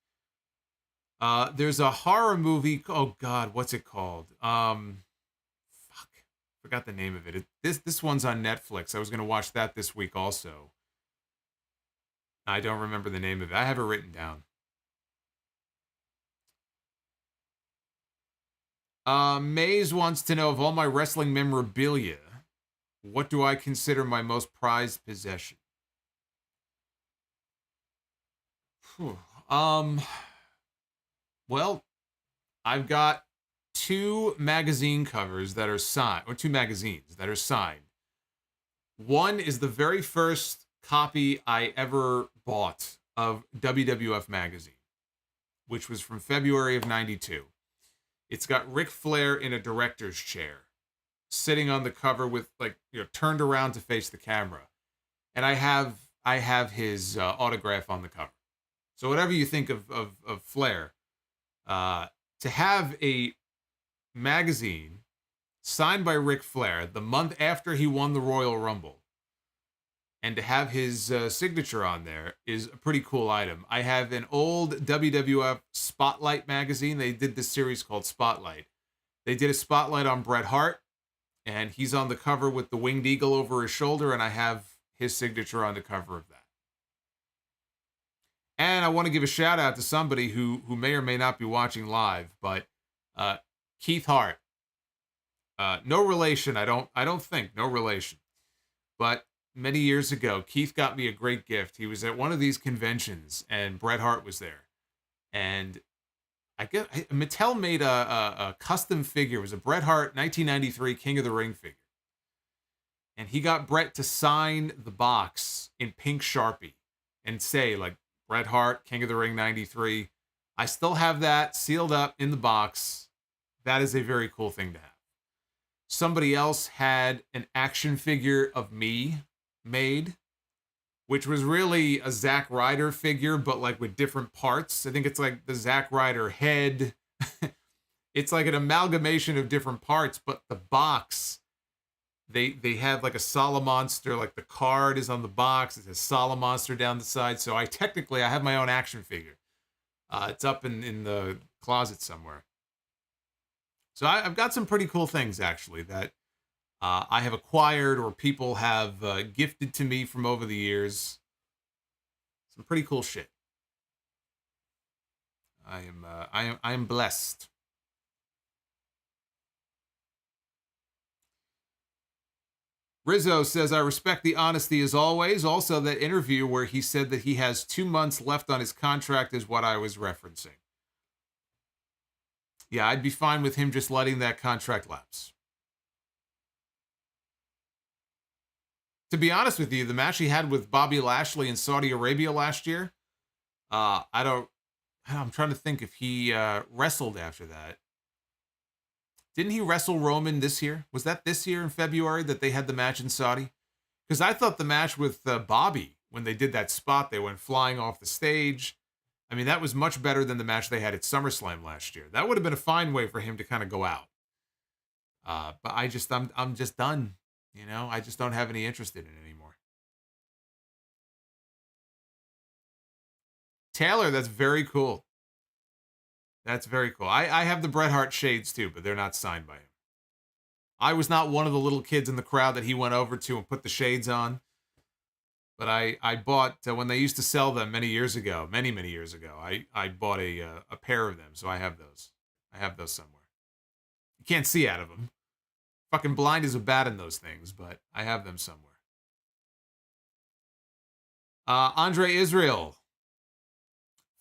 There's a horror movie. Oh God, what's it called? Forgot the name of it. This one's on Netflix. I was going to watch that this week also. I don't remember the name of it. I have it written down. Maze wants to know, of all my wrestling memorabilia, what do I consider my most prized possession? Whew. Well, I've got two magazine covers that are signed, or two magazines that are signed. One is the very first copy I ever bought of WWF magazine, which was from February of '92. It's got Ric Flair in a director's chair, sitting on the cover with, like, turned around to face the camera, and I have his autograph on the cover. So whatever you think of Flair, to have a magazine signed by Ric Flair the month after he won the Royal Rumble, and to have his signature on there is a pretty cool item. I have an old WWF Spotlight magazine. They did this series called Spotlight. They did a spotlight on Bret Hart, and he's on the cover with the winged eagle over his shoulder, and I have his signature on the cover of that. And I want to give a shout out to somebody who may or may not be watching live, but Keith Hart. No relation, I don't think, no relation. But many years ago, Keith got me a great gift. He was at one of these conventions, and Bret Hart was there. And I guess Mattel made a custom figure. It was a Bret Hart 1993 King of the Ring figure. And he got Bret to sign the box in pink Sharpie and say, like, Bret Hart, King of the Ring 93. I still have that sealed up in the box. That is a very cool thing to have. Somebody else had an action figure of me made, which was really a Zack Ryder figure, but like with different parts. I think it's like the Zack Ryder head. It's like an amalgamation of different parts, but the box, they have like a Solomonster, like the card is on the box. It says Solomonster down the side. So I have my own action figure. It's up in the closet somewhere. So I've got some pretty cool things, actually, that I have acquired or people have gifted to me from over the years. Some pretty cool shit. I am blessed. Rizzo says, I respect the honesty as always. Also, that interview where he said that he has 2 months left on his contract is what I was referencing. Yeah, I'd be fine with him just letting that contract lapse. To be honest with you, the match he had with Bobby Lashley in Saudi Arabia last year, I'm trying to think if he wrestled after that. Didn't he wrestle Roman this year? Was that this year in February that they had the match in Saudi? Because I thought the match with Bobby, when they did that spot, they went flying off the stage. I mean, that was much better than the match they had at SummerSlam last year. That would have been a fine way for him to kind of go out. But I'm just done. You know, I just don't have any interest in it anymore. Taylor, that's very cool. That's very cool. I have the Bret Hart shades too, but they're not signed by him. I was not one of the little kids in the crowd that he went over to and put the shades on. But I bought, when they used to sell them many years ago, many years ago, I bought a pair of them. So I have those. I have those somewhere. You can't see out of them. Fucking blind as a bat in those things, but I have them somewhere. Andre Israel,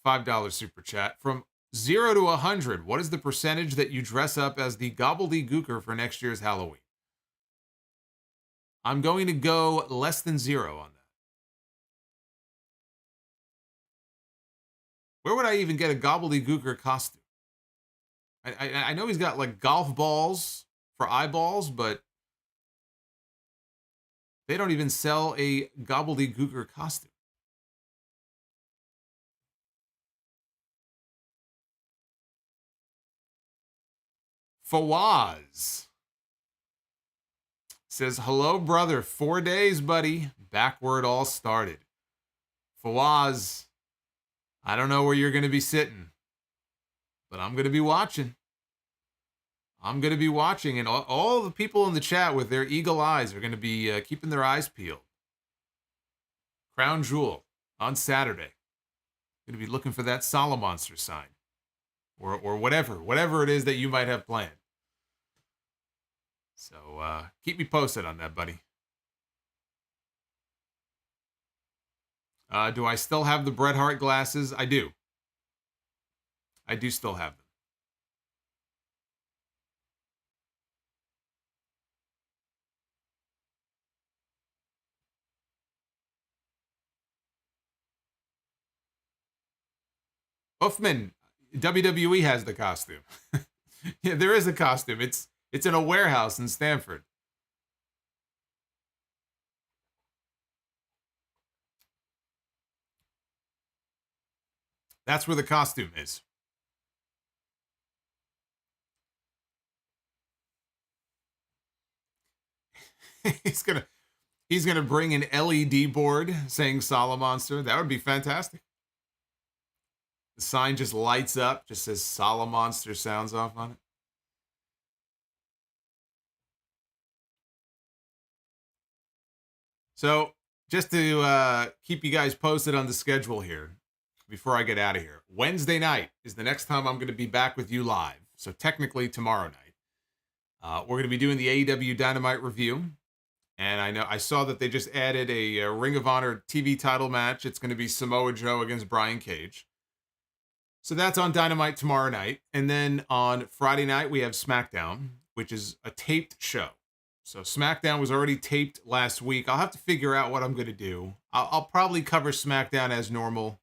$5 super chat. From 0 to 100, what is the percentage that you dress up as the gobbledygooker for next year's Halloween? I'm going to go less than 0 on that. Where would I even get a gobbledygooker costume? I know he's got like golf balls for eyeballs, but they don't even sell a gobbledygooker costume. Fawaz says, hello, brother. 4 days, buddy. Back where it all started. Fawaz, I don't know where you're going to be sitting, but I'm going to be watching. I'm going to be watching, and all the people in the chat with their eagle eyes are going to be keeping their eyes peeled. Crown Jewel on Saturday. Going to be looking for that Solomonster sign, or whatever it is that you might have planned. So keep me posted on that, buddy. Do I still have the Bret Hart glasses? I do. I do still have them. Uffman, WWE has the costume. Yeah, there is a costume. It's in a warehouse in Stamford. That's where the costume is. he's gonna bring an LED board saying Solomonster. That would be fantastic. The sign just lights up, just says Solomonster sounds off on it. So just to keep you guys posted on the schedule here, before I get out of here, Wednesday night is the next time I'm going to be back with you live. So technically tomorrow night. We're going to be doing the AEW Dynamite review. And I saw that they just added a Ring of Honor TV title match. It's going to be Samoa Joe against Brian Cage. So that's on Dynamite tomorrow night. And then on Friday night, we have SmackDown, which is a taped show. So SmackDown was already taped last week. I'll have to figure out what I'm going to do. I'll probably cover SmackDown as normal.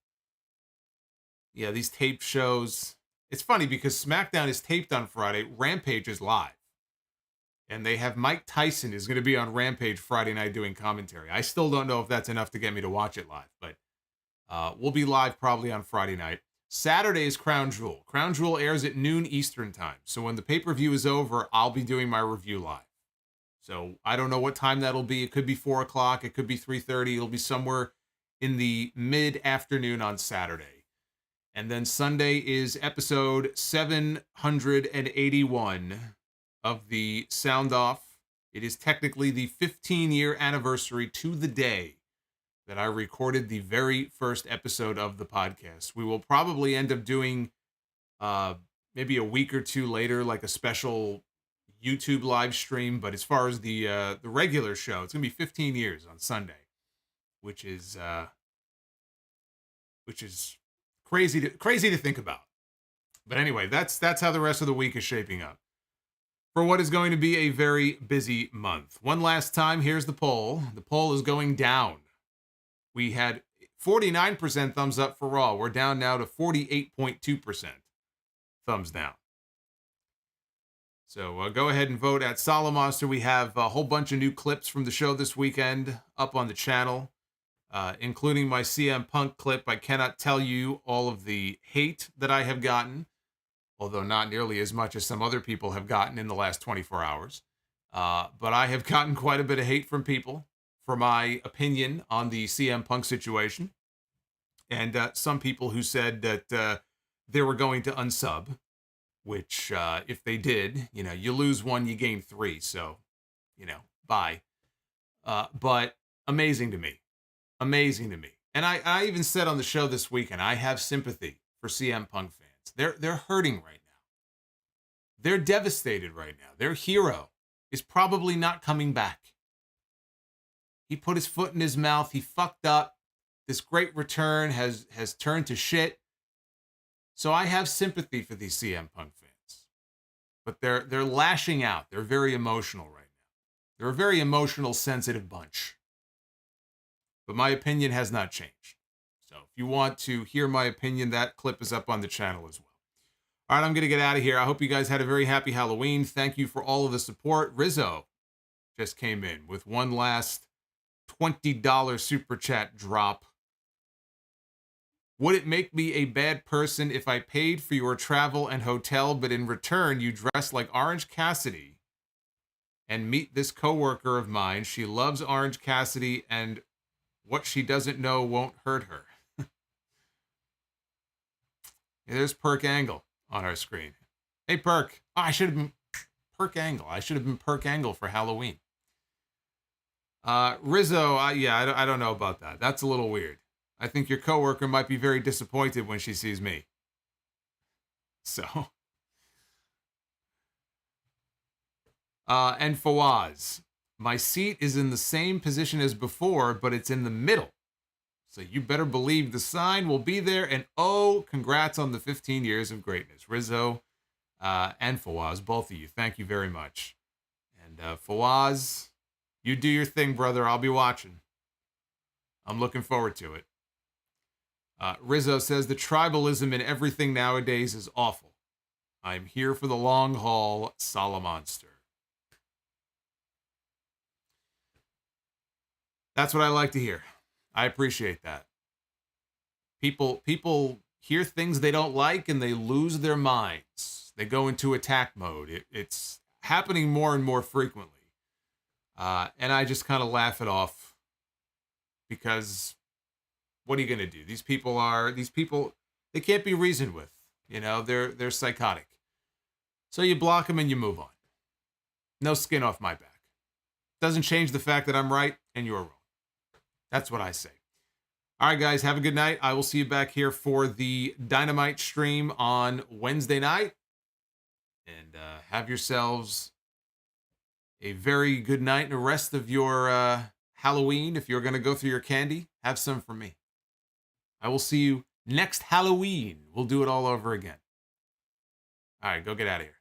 Yeah, these taped shows. It's funny because SmackDown is taped on Friday. Rampage is live. And they have Mike Tyson is going to be on Rampage Friday night doing commentary. I still don't know if that's enough to get me to watch it live. But we'll be live probably on Friday night. Saturday is Crown Jewel. Crown Jewel airs at noon Eastern time. So when the pay-per-view is over, I'll be doing my review live. So I don't know what time that'll be. It could be 4 o'clock. It could be 3:30. It'll be somewhere in the mid-afternoon on Saturday. And then Sunday is episode 781 of the Sound Off. It is technically the 15-year anniversary to the day that I recorded the very first episode of the podcast. We will probably end up doing maybe a week or two later, like a special YouTube live stream. But as far as the regular show, it's gonna be 15 years on Sunday, which is crazy to think about. But anyway, that's how the rest of the week is shaping up for what is going to be a very busy month. One last time, here's the poll. The poll is going down. We had 49% thumbs up for Raw. We're down now to 48.2% thumbs down. So go ahead and vote at Solomonster. We have a whole bunch of new clips from the show this weekend up on the channel, including my CM Punk clip. I cannot tell you all of the hate that I have gotten, although not nearly as much as some other people have gotten in the last 24 hours. But I have gotten quite a bit of hate from people for my opinion on the CM Punk situation. And some people who said that they were going to unsub, which if they did, you lose one, you gain three. So, bye. But amazing to me. Amazing to me. And I even said on the show this weekend, I have sympathy for CM Punk fans. They're hurting right now. They're devastated right now. Their hero is probably not coming back. He put his foot in his mouth. He fucked up. This great return has turned to shit. So I have sympathy for these CM Punk fans. But they're lashing out. They're very emotional right now. They're a very emotional, sensitive bunch. But my opinion has not changed. So if you want to hear my opinion, that clip is up on the channel as well. All right, I'm going to get out of here. I hope you guys had a very happy Halloween. Thank you for all of the support. Rizzo just came in with one last $20 super chat drop. Would it make me a bad person if I paid for your travel and hotel, but in return you dress like Orange Cassidy and meet this coworker of mine? She loves Orange Cassidy and what she doesn't know won't hurt her. There's Perk Angle on our screen. Hey, Perk. Oh, I should have been Perk Angle. I should have been Perk Angle for Halloween. Rizzo, I don't know about that. That's a little weird. I think your coworker might be very disappointed when she sees me. So, And Fawaz, my seat is in the same position as before, but it's in the middle. So you better believe the sign will be there. And oh, congrats on the 15 years of greatness. Rizzo and Fawaz, both of you, thank you very much. And Fawaz, you do your thing, brother. I'll be watching. I'm looking forward to it. Rizzo says the tribalism in everything nowadays is awful. I'm here for the long haul, Solomonster. That's what I like to hear. I appreciate that. People hear things they don't like and they lose their minds. They go into attack mode. It's happening more and more frequently. And I just kind of laugh it off because what are you going to do? These people, they can't be reasoned with. You know, they're psychotic. So you block them and you move on. No skin off my back. Doesn't change the fact that I'm right and you're wrong. That's what I say. All right, guys, have a good night. I will see you back here for the Dynamite stream on Wednesday night. And have yourselves a very good night and the rest of your Halloween. If you're going to go through your candy, have some for me. I will see you next Halloween. We'll do it all over again. All right, go get out of here.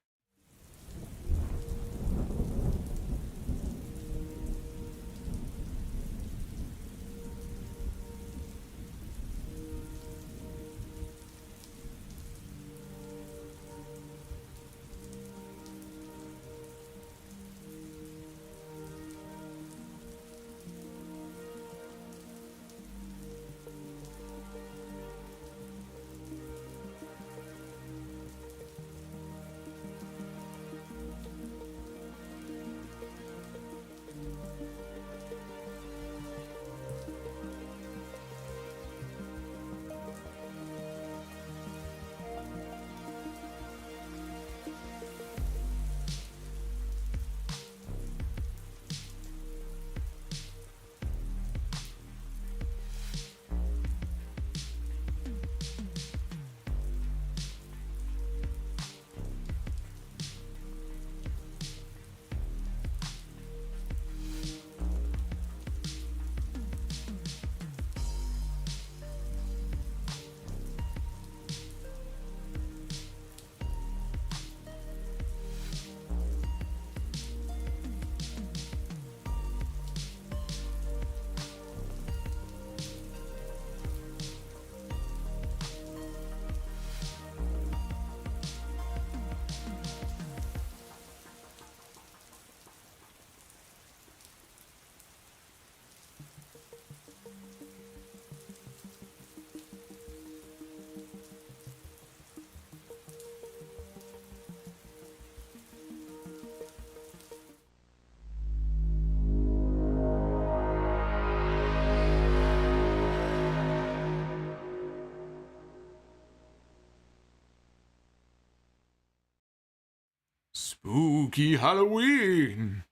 Spooky Halloween.